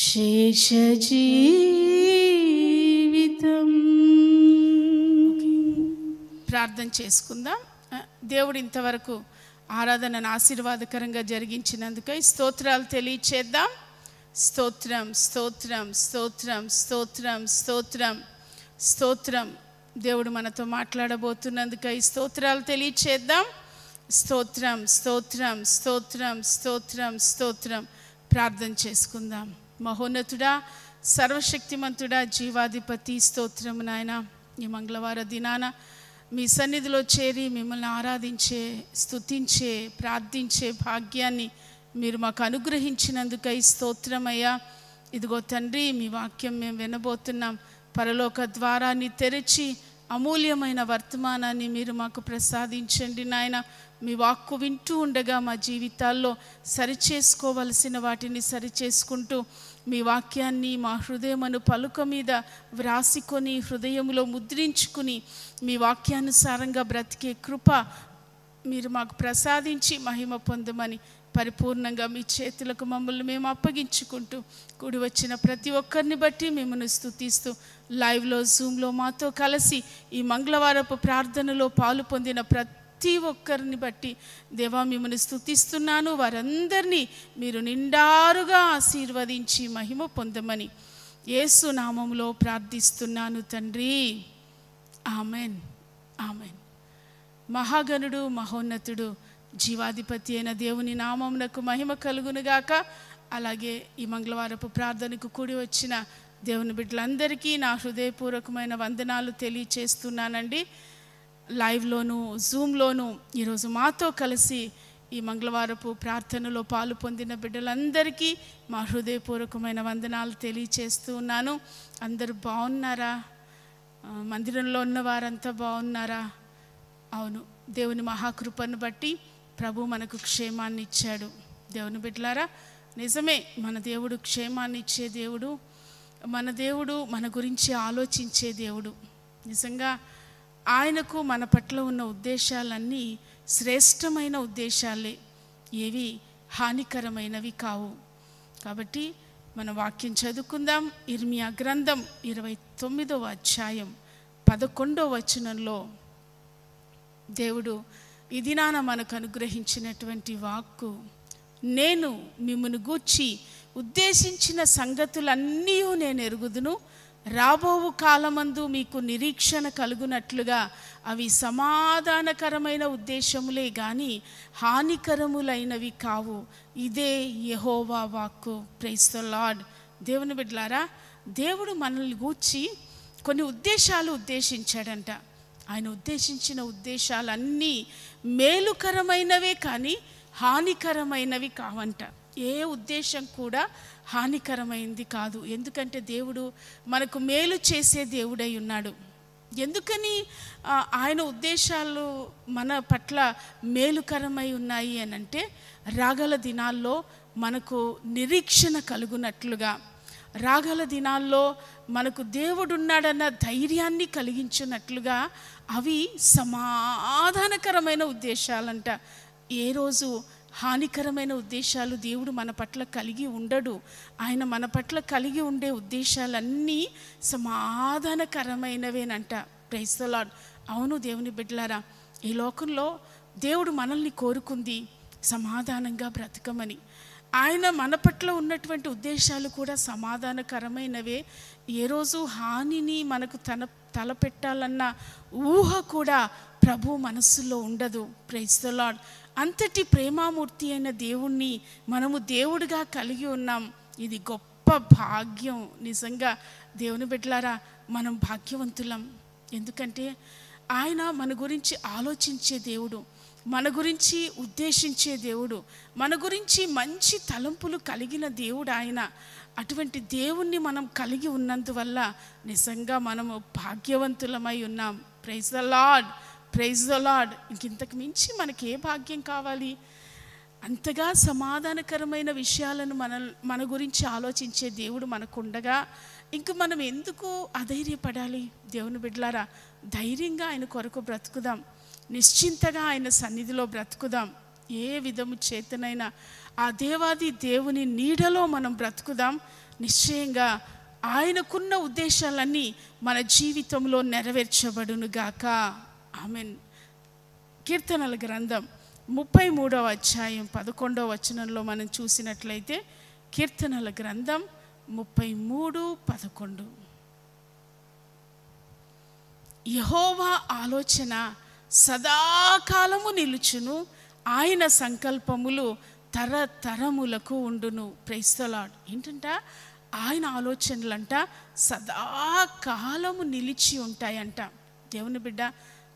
శేష జీవితం. ప్రార్థన చేసుకుందాం. దేవుడు ఇంతవరకు ఆరాధనను ఆశీర్వాదకరంగా జరిగించినందుకై స్తోత్రాలు తెలియచేద్దాం. స్తోత్రం స్తోత్రం స్తోత్రం స్తోత్రం స్తోత్రం స్తోత్రం. దేవుడు మనతో మాట్లాడబోతున్నందుకై స్తోత్రాలు తెలియచేద్దాం. స్తోత్రం స్తోత్రం స్తోత్రం స్తోత్రం స్తోత్రం. ప్రార్థన చేసుకుందాం. మహోన్నతుడా, సర్వశక్తిమంతుడా, జీవాధిపతి, స్తోత్రము నాయన. ఈ మంగళవార దినాన మీ సన్నిధిలో చేరి మిమ్మల్ని ఆరాధించే, స్తుతించే, ప్రార్థించే భాగ్యాన్ని మీరు మాకు అనుగ్రహించినందుకై స్తోత్రమయ్యా. ఇదిగో తండ్రి, మీ వాక్యం మేము వినబోతున్నాం. పరలోక ద్వారాన్ని తెరిచి అమూల్యమైన వర్తమానాన్ని మీరు మాకు ప్రసాదించండి నాయన. మీ వాక్కు వింటూ ఉండగా మా జీవితాల్లో సరిచేసుకోవలసిన వాటిని సరిచేసుకుంటూ మీ వాక్యాన్ని మా హృదయమును పలుక మీద వ్రాసికొని హృదయంలో ముద్రించుకుని మీ వాక్యానుసారంగా బ్రతికే కృప మీరు మాకు ప్రసాదించి మహిమ పొందమని పరిపూర్ణంగా మీ చేతులకు మమ్మల్ని మేము అప్పగించుకుంటూ కూడి వచ్చిన ప్రతి ఒక్కరిని బట్టి మిమ్మల్ని స్తుతిస్తూ లైవ్లో జూమ్లో మాతో కలిసి ఈ మంగళవారపు ప్రార్థనలో పాలు పొందిన ప్రతి ఒక్కరిని బట్టి దేవా మిమ్మల్ని స్తుతిస్తున్నాను. వారందరినీ మీరు నిండారుగా ఆశీర్వదించి మహిమ పొందమని యేసు నామములో ప్రార్థిస్తున్నాను తండ్రి. Amen amen. మహాగణుడు, మహోన్నతుడు, జీవాధిపతి అయిన దేవుని నామమునకు మహిమ కలుగునుగాక. అలాగే ఈ మంగళవారపు ప్రార్థనకు కూడి వచ్చిన దేవుని బిడ్డలందరికీ నా హృదయపూర్వకమైన వందనాలు తెలియచేస్తున్నానండి. లైవ్లోను జూమ్లోను ఈరోజు మాతో కలిసి ఈ మంగళవారపు ప్రార్థనలో పాలు పొందిన బిడ్డలందరికీ మా హృదయపూర్వకమైన వందనాలు తెలియచేస్తూ ఉన్నాను. అందరూ బాగున్నారా? మందిరంలో ఉన్న వారంతా బాగున్నారా? అవును, దేవుని మహాకృపను బట్టి ప్రభు మనకు క్షేమాన్ని ఇచ్చాడు. దేవుని బిడ్డలారా, నిజమే, మన దేవుడు క్షేమాన్ని ఇచ్చే దేవుడు. మన దేవుడు మన గురించి ఆలోచించే దేవుడు. నిజంగా ఆయనకు మన పట్ల ఉన్న ఉద్దేశాలన్నీ శ్రేష్టమైన ఉద్దేశాలే, ఏవి హానికరమైనవి కావు. కాబట్టి మన వాక్యం చదువుకుందాం. ఇర్మియా గ్రంథం 29వ అధ్యాయం 11వ వచనంలో దేవుడు ఈ దినాన మనకు అనుగ్రహించినటువంటి వాక్కు, నేను మిమ్మును గూర్చి ఉద్దేశించిన సంగతులన్నీ నేను ఎరుగుదును, రాబోవు కాలమందు మీకు నిరీక్షణ కలుగునట్లుగా అవి సమాధానకరమైన ఉద్దేశములే గాని హానికరములైనవి కావు. ఇదే యెహోవా వాక్కు. Praise the Lord. దేవుని బిడ్డలారా, దేవుడు మనల్ని గూర్చి కొన్ని ఉద్దేశాలు ఉద్దేశించాడంట. ఆయన ఉద్దేశించిన ఉద్దేశాలన్నీ మేలుకరమైనవే కానీ హానికరమైనవి కావంట. ఏ ఉద్దేశం కూడా హానికరమైంది కాదు. ఎందుకంటే దేవుడు మనకు మేలు చేసే దేవుడై ఉన్నాడు. ఎందుకని ఆయన ఉద్దేశాలు మన పట్ల మేలుకరమై ఉన్నాయి అని అంటే, రాగల దినాల్లో మనకు నిరీక్షణ కలుగునట్లుగా, రాగల దినాల్లో మనకు దేవుడున్నాడన్న ధైర్యాన్ని కలిగించినట్లుగా అవి సమాధానకరమైన ఉద్దేశాలంట. ఏ రోజు హానికరమైన ఉద్దేశాలు దేవుడు మన పట్ల కలిగి ఉండడు. ఆయన మన పట్ల కలిగి ఉండే ఉద్దేశాలన్నీ సమాధానకరమైనవేనంట. Praise the Lord. అవును దేవుని బిడ్డలారా, ఈ లోకంలో దేవుడు మనల్ని కోరుకుంది సమాధానంగా బ్రతకమని. ఆయన మన పట్ల ఉన్నటువంటి ఉద్దేశాలు కూడా సమాధానకరమైనవే. ఏ రోజు హానిని మనకు తలపెట్టాలన్న ఊహ కూడా ప్రభు మనస్సులో ఉండదు. Praise the Lord. అంతటి ప్రేమామూర్తి అయిన దేవుణ్ణి మనము దేవుడిగా కలిగి ఉన్నాం. ఇది గొప్ప భాగ్యం. నిజంగా దేవుని బిడ్డలారా, మనం భాగ్యవంతులం. ఎందుకంటే ఆయన మన గురించి ఆలోచించే దేవుడు, మన గురించి ఉద్దేశించే దేవుడు, మన గురించి మంచి తలంపులు కలిగిన దేవుడు ఆయన. అటువంటి దేవుణ్ణి మనం కలిగి ఉన్నందువల్ల నిజంగా మనము భాగ్యవంతులమై ఉన్నాం. Praise the Lord, praise the Lord. ఇంతకు మించి మనకి ఏ భాగ్యం కావాలి? అంతగా సమాధానకరమైన విషయాలను మన గురించి ఆలోచించే దేవుడు మనకుండగా ఇంక మనం ఎందుకు అధైర్యపడాలి? దేవుని బిడ్డలారా, ధైర్యంగా ఆయన కొరకు బ్రతుకుదాం. నిశ్చింతగా ఆయన సన్నిధిలో బ్రతుకుదాం. ఏ విధము చేతనైనా ఆ దేవాది దేవుని నీడలో మనం బ్రతుకుదాం. నిశ్చయంగా ఆయనకున్న ఉద్దేశాలన్నీ మన జీవితంలో నెరవేర్చబడునుగాక. ఆమెన్. కీర్తనల గ్రంథం 33వ అధ్యాయం 11వ వచనంలో మనం చూసినట్లయితే, కీర్తనల గ్రంథం 33:11, యెహోవా ఆలోచన సదాకాలము నిలుచును, ఆయన సంకల్పములు తరతరములకు ఉండును. Praise the Lord. ఏంటంట? ఆయన ఆలోచనలంట సదాకాలము నిలిచి ఉంటాయంట. దేవుని బిడ్డ,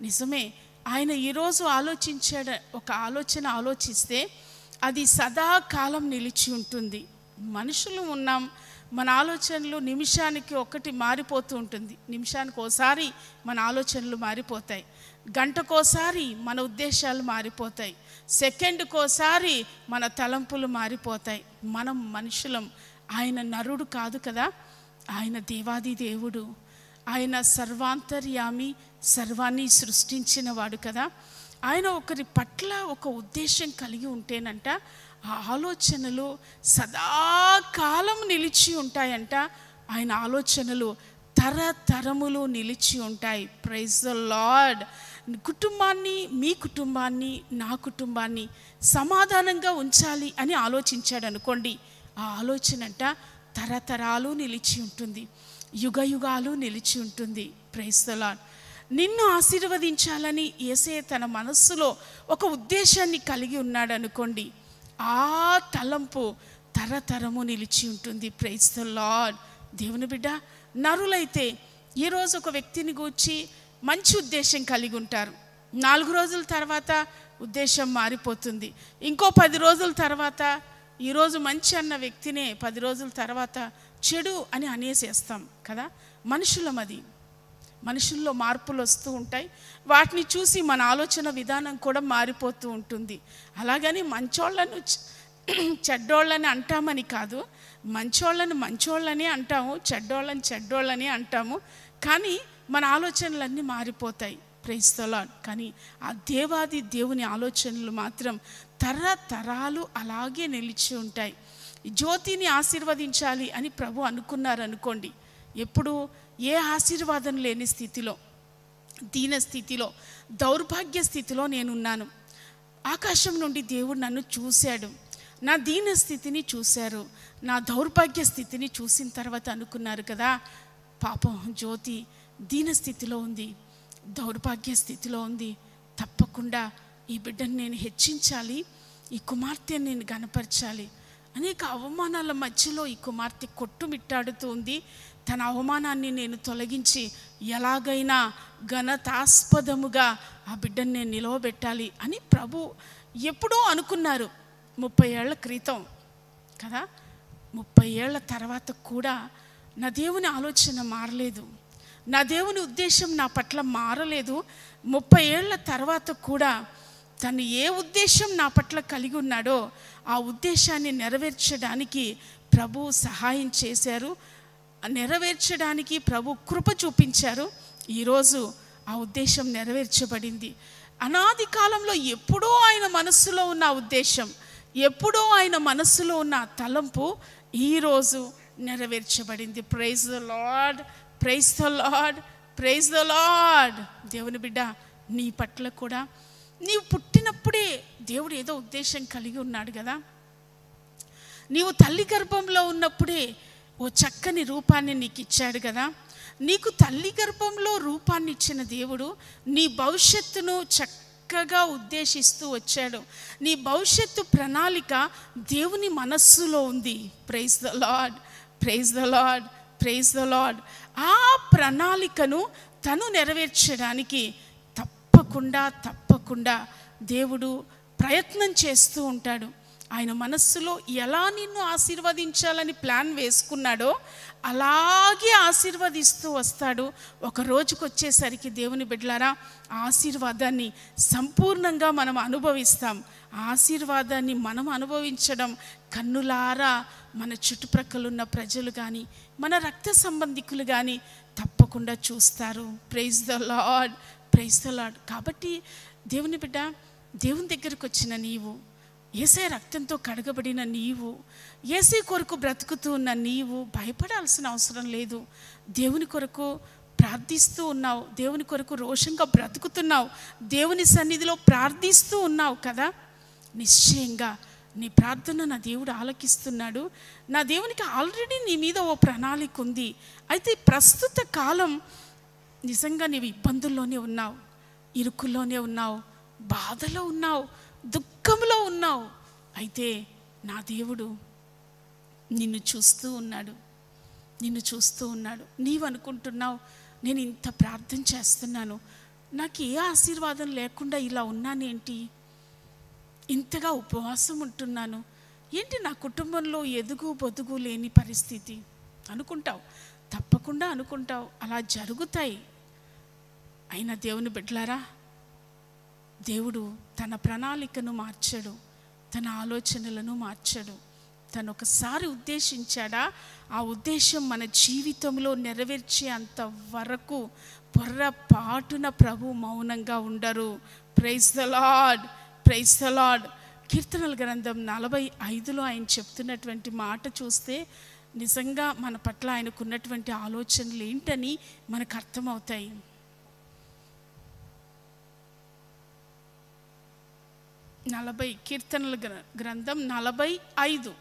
నిజమే. ఆయన ఈరోజు ఆలోచించాడు, ఒక ఆలోచన ఆలోచిస్తే అది సదాకాలం నిలిచి ఉంటుంది. మనుషులు ఉన్నాం, మన ఆలోచనలు నిమిషానికి ఒకటి మారిపోతూ ఉంటుంది. నిమిషానికి ఒకసారి మన ఆలోచనలు మారిపోతాయి, గంటకోసారి మన ఉద్దేశాలు మారిపోతాయి, సెకండ్కోసారి మన తలంపులు మారిపోతాయి. మనం మనుషులం, ఆయన నరుడు కాదు కదా. ఆయన దేవాది దేవుడు, ఆయన సర్వాంతర్యామి, సర్వాన్ని సృష్టించిన వాడు కదా. ఆయన ఒకరి పట్ల ఒక ఉద్దేశం కలిగి ఉంటేనంట ఆ ఆలోచనలు సదాకాలం నిలిచి ఉంటాయంట. ఆయన ఆలోచనలు తరతరములు నిలిచి ఉంటాయి. Praise the Lord. కుటుంబాన్ని, మీ కుటుంబాన్ని, నా కుటుంబాన్ని సమాధానంగా ఉంచాలి అని ఆలోచించాడు అనుకోండి, ఆ ఆలోచన అంట తరతరాలు నిలిచి ఉంటుంది, యుగ యుగాలు నిలిచి ఉంటుంది. Praise the Lord. నిన్ను ఆశీర్వదించాలని యేసయ్య తన మనస్సులో ఒక ఉద్దేశాన్ని కలిగి ఉన్నాడు అనుకోండి, ఆ తలంపు తరతరము నిలిచి ఉంటుంది. Praise the Lord. దేవుని బిడ్డ, నరులైతే ఈరోజు ఒక వ్యక్తిని గూర్చి మంచి ఉద్దేశం కలిగి ఉంటారు, 4 రోజుల తర్వాత ఉద్దేశం మారిపోతుంది. ఇంకో 10 రోజుల తర్వాత ఈరోజు మంచి అన్న వ్యక్తినే 10 రోజుల తర్వాత చెడు అని అనేసేస్తాం కదా. మనుషులమది. మనుషుల్లో మార్పులు వస్తూ ఉంటాయి, వాటిని చూసి మన ఆలోచన విధానం కూడా మారిపోతూ ఉంటుంది. అలాగని మంచోళ్ళను చెడ్డోళ్ళని అంటామని కాదు, మంచోళ్ళని మంచోళ్ళని అంటాము, చెడ్డోళ్ళని చెడ్డోళ్ళని అంటాము, కానీ మన ఆలోచనలన్నీ మారిపోతాయి. Praise the Lord. కానీ ఆ దేవాది దేవుని ఆలోచనలు మాత్రం తరతరాలు అలాగే నిలిచి ఉంటాయి. జ్యోతిని ఆశీర్వదించాలి అని ప్రభు అనుకున్నారు అనుకోండి, ఎప్పుడు ఏ ఆశీర్వాదం లేని స్థితిలో, దీన స్థితిలో, దౌర్భాగ్య స్థితిలో నేనున్నాను. ఆకాశం నుండి దేవుడు నన్ను చూశాడు, నా దీన స్థితిని చూశారు, నా దౌర్భాగ్య స్థితిని చూసిన తర్వాత అనుకున్నారు కదా, పాపం జ్యోతి దీన స్థితిలో ఉంది, దౌర్భాగ్య స్థితిలో ఉంది, తప్పకుండా ఈ బిడ్డను నేను హెచ్చించాలి, ఈ కుమార్తెను నేను గణపరచాలి. అనేక అవమానాల మధ్యలో ఈ కుమార్తె కొట్టుమిట్టాడుతూ ఉంది. తన అవమానాన్ని నేను తొలగించి ఎలాగైనా ఘనతాస్పదముగా ఆ బిడ్డను నేను నిలవబెట్టాలి అని ప్రభు ఎప్పుడో అనుకున్నారు. 30 ఏళ్ల క్రితం కదా. 30 ఏళ్ల తర్వాత కూడా నా దేవుని ఆలోచన మారలేదు, నా దేవుని ఉద్దేశం నా పట్ల మారలేదు. 30 ఏళ్ల తర్వాత కూడా తను ఏ ఉద్దేశం నా పట్ల కలిగి ఉన్నాడో ఆ ఉద్దేశాన్ని నెరవేర్చడానికి ప్రభు సహాయం చేశారు, నెరవేర్చడానికి ప్రభు కృప చూపించారు. ఈరోజు ఆ ఉద్దేశం నెరవేర్చబడింది. అనాది కాలంలో ఎప్పుడో ఆయన మనస్సులో ఉన్న ఉద్దేశం, ఎప్పుడో ఆయన మనస్సులో ఉన్న తలంపు ఈరోజు నెరవేర్చబడింది. Praise the Lord, praise the Lord, praise the Lord. దేవుని బిడ్డ, నీ పట్ల కూడా నీవు పుట్టినప్పుడే దేవుడు ఏదో ఉద్దేశం కలిగి ఉన్నాడు కదా. నీవు తల్లి గర్భంలో ఉన్నప్పుడే ఓ చక్కని రూపాన్ని నీకు ఇచ్చాడు కదా. నీకు తల్లి గర్భంలో రూపాన్ని ఇచ్చిన దేవుడు నీ భవిష్యత్తును చక్కగా ఉద్దేశిస్తూ వచ్చాడు. నీ భవిష్యత్తు ప్రణాళిక దేవుని మనస్సులో ఉంది. Praise the Lord, praise the Lord, praise the Lord. ఆ ప్రణాళికను తను నెరవేర్చడానికి తప్పకుండా దేవుడు ప్రయత్నం చేస్తూ ఉంటాడు. ఆయన మనస్సులో ఎలా నిన్ను ఆశీర్వదించాలని ప్లాన్ వేసుకున్నాడో అలాగే ఆశీర్వదిస్తూ వస్తాడు. ఒక రోజుకు వచ్చేసరికి దేవుని బిడ్డలారా, ఆశీర్వాదాన్ని సంపూర్ణంగా మనం అనుభవిస్తాం. ఆశీర్వాదాన్ని మనం అనుభవించడం కన్నులారా మన చుట్టుప్రక్కల ఉన్న ప్రజలు కానీ మన రక్త సంబంధికులు కానీ తప్పకుండా చూస్తారు. Praise the Lord, praise the Lord. కాబట్టి దేవుని బిడ్డ, దేవుని దగ్గరకు వచ్చిన నీవు యేసే రక్తంతో కడగబడిన నీవు, యేసే కొరకు బ్రతుకుతూ ఉన్న నీవు భయపడాల్సిన అవసరం లేదు. దేవుని కొరకు ప్రార్థిస్తూ ఉన్నావు, దేవుని కొరకు రోషంగా బ్రతుకుతున్నావు, దేవుని సన్నిధిలో ప్రార్థిస్తూ ఉన్నావు కదా. నిశ్చయంగా నీ ప్రార్థన నా దేవుడు ఆలకిస్తున్నాడు. నా దేవునికి ఆల్రెడీ నీ మీద ఓ ప్రణాళిక ఉంది. అయితే ప్రస్తుత కాలం నిజంగా నీవు ఇబ్బందుల్లోనే ఉన్నావు, ఇరుకుల్లోనే ఉన్నావు, బాధలో ఉన్నావు, దుఃఖంలో ఉన్నావు. అయితే నా దేవుడు నిన్ను చూస్తూ ఉన్నాడు, నిన్ను చూస్తూ ఉన్నాడు. నీవు అనుకుంటున్నావు, నేను ఇంత ప్రార్థన చేస్తున్నాను, నాకు ఏ ఆశీర్వాదం లేకుండా ఇలా ఉన్నానేంటి, ఇంతగా ఉపవాసం ఉంటున్నాను ఏంటి, నా కుటుంబంలో ఎదుగు బొదుగు లేని పరిస్థితి అనుకుంటావు. తప్పకుండా అనుకుంటావు, అలా జరుగుతాయి. అయినా దేవుని బిడ్డలారా, దేవుడు తన ప్రణాళికను మార్చడు, తన ఆలోచనలను మార్చడు. తను ఒకసారి ఉద్దేశించాడా, ఆ ఉద్దేశం మన జీవితంలో నెరవేర్చే అంత వరకు పొర్రపాటున ప్రభు మౌనంగా ఉండరు. Praise the Lord, praise the Lord. కీర్తనల గ్రంథం 45లో ఆయన చెప్తున్నటువంటి మాట చూస్తే నిజంగా మన పట్ల ఆయనకున్నటువంటి ఆలోచనలు ఏంటని మనకు అర్థమవుతాయి. కీర్తనల గ్రంథం 45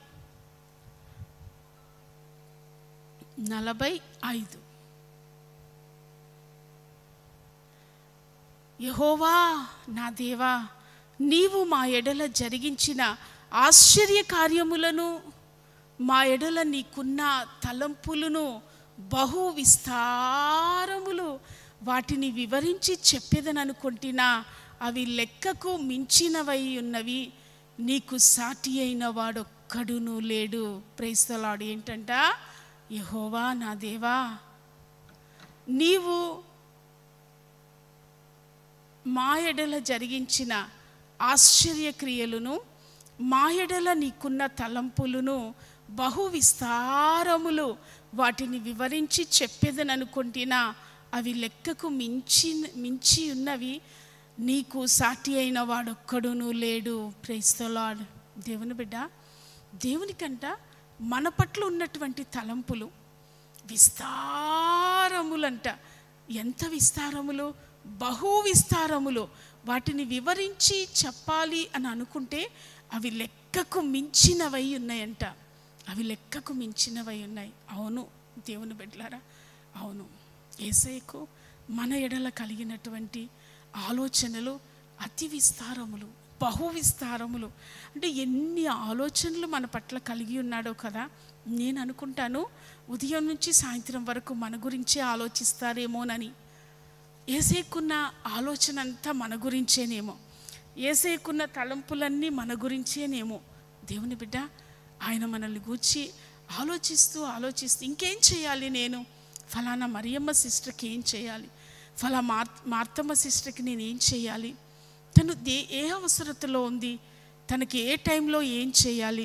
యెహోవా నా దేవా, నీవు మా ఎడల జరిగించిన ఆశ్చర్య కార్యములను, మా ఎడల నీకున్న తలంపులను బహు విస్తారములు, వాటిని వివరించి చెప్పేదననుకుంటున్నా, అవి లెక్కకు మించినవై ఉన్నవి. నీకు సాటి అయిన వాడొక్కడును లేడు. Praise the Lord. ఏంటంట, యెహోవా నా దేవా, నీవు మా ఎడల జరిగించిన ఆశ్చర్యక్రియలను, మా ఎడల నీకున్న తలంపులను బహు విస్తారములు, వాటిని వివరించి చెప్పేదననుకుంటున్నా, అవి లెక్కకు మించి ఉన్నవి. నీకు సాటి అయిన వాడొక్కడును లేడు. Praise the Lord. దేవుని బిడ్డ, దేవునికంట మన పట్ల ఉన్నటువంటి తలంపులు విస్తారములంట. ఎంత విస్తారములు, బహు విస్తారములు. వాటిని వివరించి చెప్పాలి అని అనుకుంటే అవి లెక్కకు మించినవై ఉన్నాయంట. అవి లెక్కకు మించినవై ఉన్నాయి. అవును దేవుని బిడ్డలారా, అవును. యేసయ్యకు మన ఎడల కలిగినటువంటి ఆలోచనలు అతి విస్తారములు, బహు విస్తారములు. అంటే ఎన్ని ఆలోచనలు మన పట్ల కలిగి ఉన్నాడో కదా. నేను అనుకుంటాను, ఉదయం నుంచి సాయంత్రం వరకు మన గురించే ఆలోచిస్తారేమోనని. యేసయ్యకున్న ఆలోచన అంతా మన గురించేనేమో, యేసయ్యకున్న తలంపులన్నీ మన గురించేనేమో. దేవుని బిడ్డ, ఆయన మనల్ని గూర్చి ఆలోచిస్తూ ఇంకేం చేయాలి, నేను ఫలానా మరియమ్మ సిస్టర్కి ఏం చేయాలి, మార్తమ్మ సిస్టర్కి నేను ఏం చేయాలి, తను ఏ అవసరతలో ఉంది, తనకి ఏ టైంలో ఏం చేయాలి,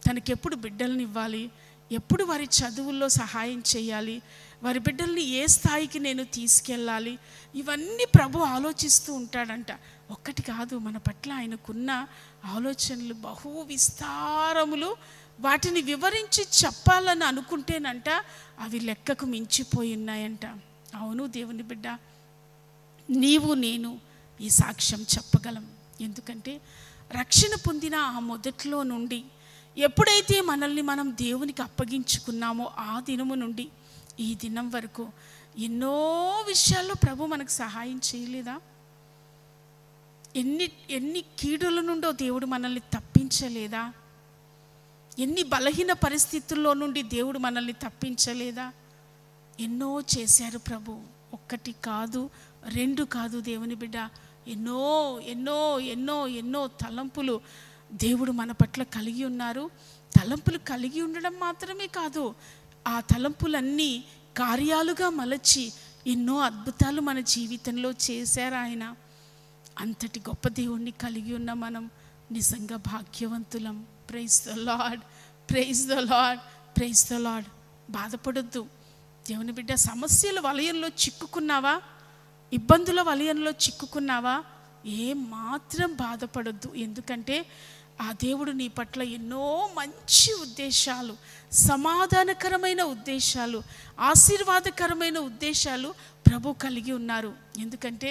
తనకి ఎప్పుడు బిడ్డల్ని ఇవ్వాలి, ఎప్పుడు వారి చదువుల్లో సహాయం చేయాలి, వారి బిడ్డల్ని ఏ స్థాయికి నేను తీసుకెళ్ళాలి, ఇవన్నీ ప్రభు ఆలోచిస్తూ ఉంటాడంట. ఒక్కటి కాదు, మన పట్ల ఆయనకున్న ఆలోచనలు బహు విస్తారములు. వాటిని వివరించి చెప్పాలని అనుకుంటేనంట అవి లెక్కకు మించిపోయి ఉన్నాయంట. అవును దేవుని బిడ్డ, నీవు నేను ఈ సాక్ష్యం చెప్పగలం. ఎందుకంటే రక్షణ పొందిన ఆ మొదట్లో నుండి ఎప్పుడైతే మనల్ని మనం దేవునికి అప్పగించుకున్నామో ఆ దినము నుండి ఈ దినం వరకు ఎన్నో విషయాల్లో ప్రభు మనకు సహాయం చేయలేదా? ఎన్ని కీడుల నుండో దేవుడు మనల్ని తప్పించలేదా? ఎన్ని బలహీన పరిస్థితుల్లో నుండి దేవుడు మనల్ని తప్పించలేదా? ఎన్నో చేశారు ప్రభు. ఒక్కటి కాదు, రెండు కాదు దేవుని బిడ్డ, ఎన్నో ఎన్నో ఎన్నో ఎన్నో తలంపులు దేవుడు మన పట్ల కలిగి ఉన్నారు. తలంపులు కలిగి ఉండడం మాత్రమే కాదు, ఆ తలంపులన్నీ కార్యాలుగా మలచి ఎన్నో అద్భుతాలు మన జీవితంలో చేశారు ఆయన. అంతటి గొప్ప దేవుణ్ణి కలిగి ఉన్న మనం నిజంగా భాగ్యవంతులం. Praise the Lord, praise the Lord, praise the Lord. బాధపడొద్దు దేవుని బిడ్డ. సమస్యల వలయంలో చిక్కుకున్నావా, ఇబ్బందుల వలయంలో చిక్కుకున్నావా, ఏం మాత్రం బాధపడొద్దు. ఎందుకంటే ఆ దేవుడు నీ పట్ల ఎన్నో మంచి ఉద్దేశాలు, సమాధానకరమైన ఉద్దేశాలు, ఆశీర్వాదకరమైన ఉద్దేశాలు ప్రభు కలిగి ఉన్నారు. ఎందుకంటే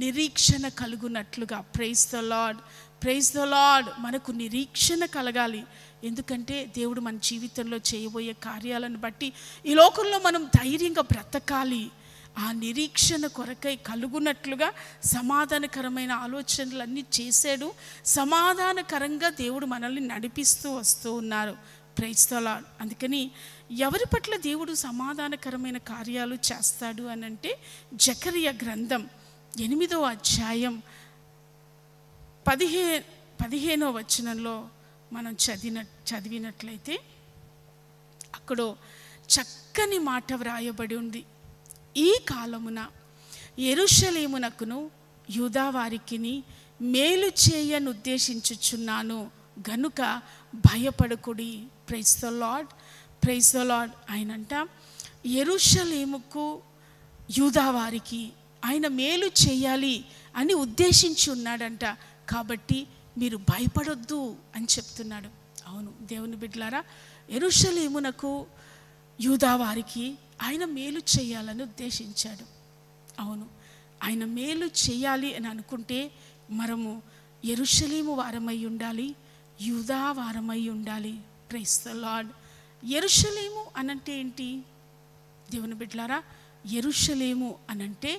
నిరీక్షణ కలుగునట్లుగా. Praise the Lord, praise the Lord. మనకు నిరీక్షణ కలగాలి. ఎందుకంటే దేవుడు మన జీవితంలో చేయబోయే కార్యాలను బట్టి ఈ లోకంలో మనం ధైర్యంగా బ్రతకాలి. ఆ నిరీక్షణ కొరకై కలుగునట్లుగా సమాధానకరమైన ఆలోచనలన్నీ చేశాడు. సమాధానకరంగా దేవుడు మనల్ని నడిపిస్తూ వస్తూ ఉన్నారు. Praise the Lord. అందుకని ఎవరి పట్ల దేవుడు సమాధానకరమైన కార్యాలు చేస్తాడు అని అంటే జకరియా గ్రంథం 8వ అధ్యాయం 15వ వచనంలో మనం చదివినట్లయితే అక్కడ చక్కని మాట వ్రాయబడి ఉంది. ఈ కాలమున యెరూషలేమునకును యూదా వారికిని మేలు చేయనుద్దేశించుచున్నాను గనుక భయపడకుడి. Praise the Lord, praise the Lord. ఆయనంట యెరూషలేముకు యూదా వారికి ఆయన మేలు చేయాలి అని ఉద్దేశించి ఉన్నాడంట. కాబట్టి మీరు భయపడొద్దు అని చెప్తున్నాడు. అవును దేవుని బిడ్డలారా, యెరూషలేమునకు యూదా వారికి ఆయన మేలు చేయాలని ఉద్దేశించాడు. అవును, ఆయన మేలు చేయాలి అని అనుకుంటే మనము యెరూషలేము వారమై ఉండాలి, యూదా వారమై ఉండాలి. Praise the Lord. యెరూషలేము అనంటే ఏంటి దేవుని బిడ్డలారా? యెరూషలేము అనంటే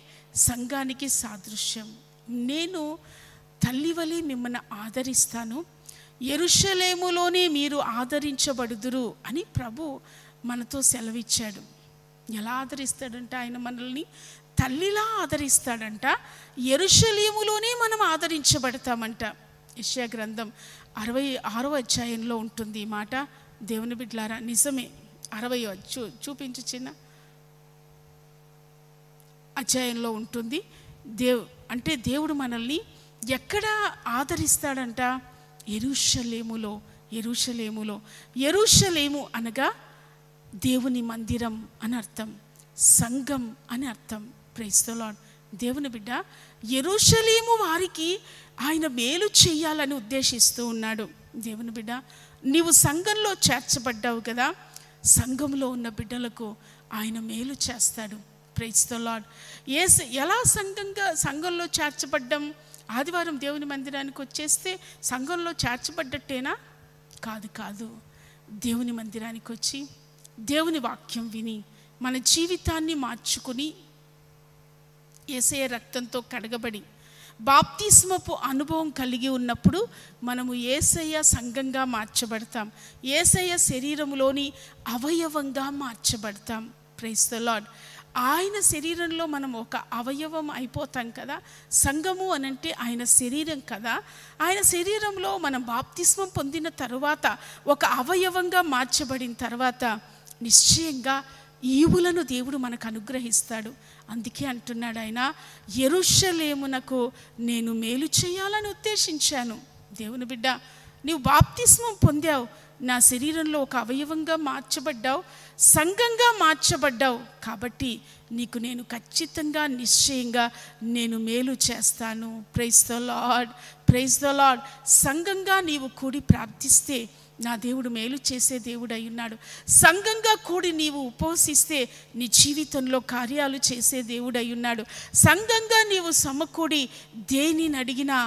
సంఘానికి సాదృశ్యం. నేను తల్లివలే మిమ్మల్ని ఆదరిస్తాను, యెరూషలేములోనే మీరు ఆదరించబడుదురు అని ప్రభు మనతో సెలవిచ్చాడు. ఎలా ఆదరిస్తాడంట? ఆయన మనల్ని తల్లిలా ఆదరిస్తాడంట. యెరూషలేములోనే మనం ఆదరించబడతామంట. యెషయా గ్రంథం 66వ అధ్యాయంలో ఉంటుంది ఈ మాట. దేవుని బిడ్డలారా, నిజమే. 60 చూపించు చిన్న అధ్యాయంలో ఉంటుంది. అంటే దేవుడు మనల్ని ఎక్కడ ఆదరిస్తాడంట? యెరూషలేములో. యెరూషలేములో. యెరూషలేము అనగా దేవుని మందిరం అని అర్థం, సంఘం అని అర్థం. Praise the Lord. దేవుని బిడ్డ, యెరూషలేము వారికి ఆయన మేలు చేయాలని ఉద్దేశిస్తూ ఉన్నాడు. దేవుని బిడ్డ, నీవు సంఘంలో చేర్చబడ్డావు కదా, సంఘంలో ఉన్న బిడ్డలకు ఆయన మేలు చేస్తాడు. Praise the Lord. ఎలా సంఘంలో చేర్చబడ్డాం? ఆదివారం దేవుని మందిరానికి వచ్చేస్తే సంఘంలో చేర్చబడ్డట్టేనా? కాదు. దేవుని మందిరానికి వచ్చి దేవుని వాక్యం విని మన జీవితాన్ని మార్చుకుని యేసయ్య రక్తంతో కడగబడి బాప్తిస్మపు అనుభవం కలిగి ఉన్నప్పుడు మనము యేసయ్య సంఘంగా మార్చబడతాం, యేసయ్య శరీరంలోని అవయవంగా మార్చబడతాం. Praise the Lord. ఆయన శరీరంలో మనం ఒక అవయవం అయిపోతాం కదా. సంఘము అనంటే ఆయన శరీరం కదా. ఆయన శరీరంలో మనం బాప్తిస్మం పొందిన తరువాత ఒక అవయవంగా మార్చబడిన తర్వాత నిశ్చయంగా ఈవులను దేవుడు మనకు అనుగ్రహిస్తాడు. అందుకే అంటున్నాడు ఆయన, యెరూషలేమునకు నేను మేలు చేయాలని ఉద్దేశించాను. దేవుని బిడ్డ, నీవు బాప్తిస్మం పొందావు, నా శరీరంలో ఒక అవయవంగా మార్చబడ్డావు, సంఘంగా మార్చబడ్డావు. కాబట్టి నీకు నేను ఖచ్చితంగా నిశ్చయంగా నేను మేలు చేస్తాను. Praise the Lord, praise the Lord. సంఘంగా నీవు కూడి ప్రార్థిస్తే నా దేవుడు మేలు చేసే దేవుడు అయి ఉన్నాడు. సంఘంగా కూడి నీవు ఉపవసిస్తే నీ జీవితంలో కార్యాలు చేసే దేవుడు అయి ఉన్నాడు. సంఘంగా నీవు సమకూడి దేనిని అడిగినా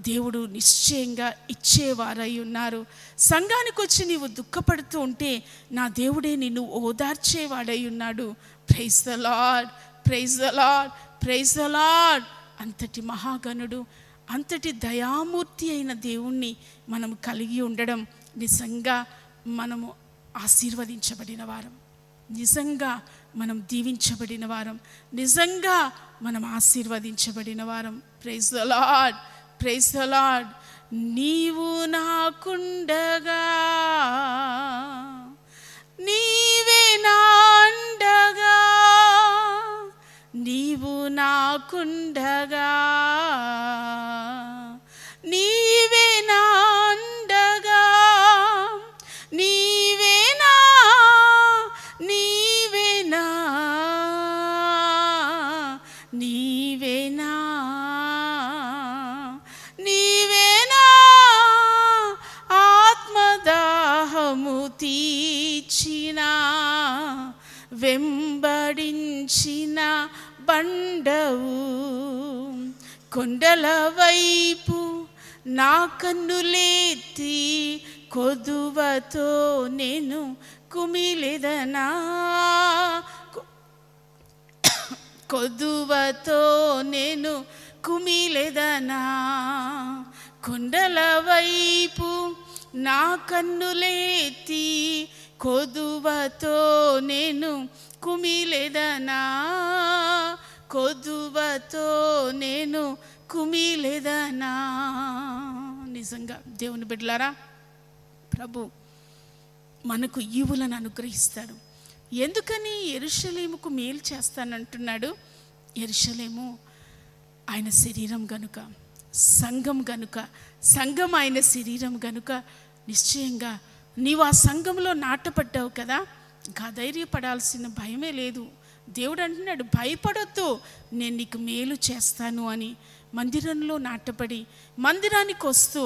దేవుడు నిశ్చయంగా ఇచ్చేవారై ఉన్నారు. సంఘానికి వచ్చి నీవు దుఃఖపడుతూ ఉంటే నా దేవుడే నిన్ను ఓదార్చేవాడై ఉన్నాడు. Praise the Lord, praise the Lord, praise the Lord. అంతటి మహాగణుడు, అంతటి దయామూర్తి అయిన దేవుణ్ణి మనం కలిగి ఉండడం నిజంగా మనము ఆశీర్వదించబడిన వారం, నిజంగా మనం దీవించబడిన వారం, నిజంగా మనం ఆశీర్వదించబడిన వారం. Praise the Lord, praise the Lord. నీవు నాకుండగా, నీవే నా అండగా, నీవు నాకుండగా, నీవే నా అండగా, నీవే నా, నీవే నా, నీవే నా, నీవే నా వెంబడించిన బండవు. కొండల వైపు నా కన్నులెత్తి కొదువతో నేను కుమిలెదనా. కొదువతో నేను కుమిలెదనా. కొండల వైపు నా కన్నులెత్తి కొదువతో నేను కుమిలెదనా. కొదువతో నేను కుమిలెదనా. నిజంగా దేవుని బిడ్డలారా, ప్రభు మనకు ఈవులను అనుగ్రహిస్తాడు. ఎందుకని యెరూషలేముకు మేలు చేస్తానంటున్నాడు? యెరూషలేము ఆయన శరీరం గనుక, సంఘం గనుక, సంఘం ఆయన శరీరం గనుక నిశ్చయంగా నీవు ఆ సంఘంలో నాటపడ్డావు కదా, ఇంకా ధైర్యపడాల్సిన భయమే లేదు. దేవుడు అంటున్నాడు, భయపడొద్దు, నేను నీకు మేలు చేస్తాను అని. మందిరంలో నాటపడి మందిరానికి వస్తూ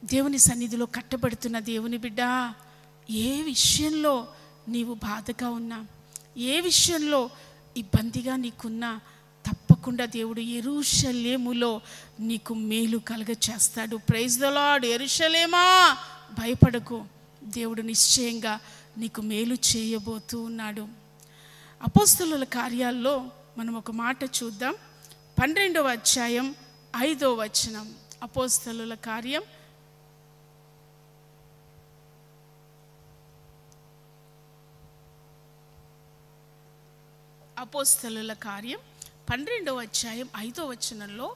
దేవుని సన్నిధిలో కట్టబడుతున్న దేవుని బిడ్డ, ఏ విషయంలో నీవు బాధగా ఉన్నా, ఏ విషయంలో ఇబ్బందిగా నీకున్నా, తప్పకుండా దేవుడు యెరూషలేములో నీకు మేలు కలుగ చేస్తాడు. Praise the lord. యెరూషలేమా భయపడకు, దేవుడు నిశ్చయంగా నీకు మేలు చేయబోతూ ఉన్నాడు. అపోస్తలుల కార్యాల్లో మనం ఒక మాట చూద్దాం. 12వ అధ్యాయం 5వ వచనం. అపోస్తలుల కార్యం 12వ అధ్యాయం 5వ వచనంలో,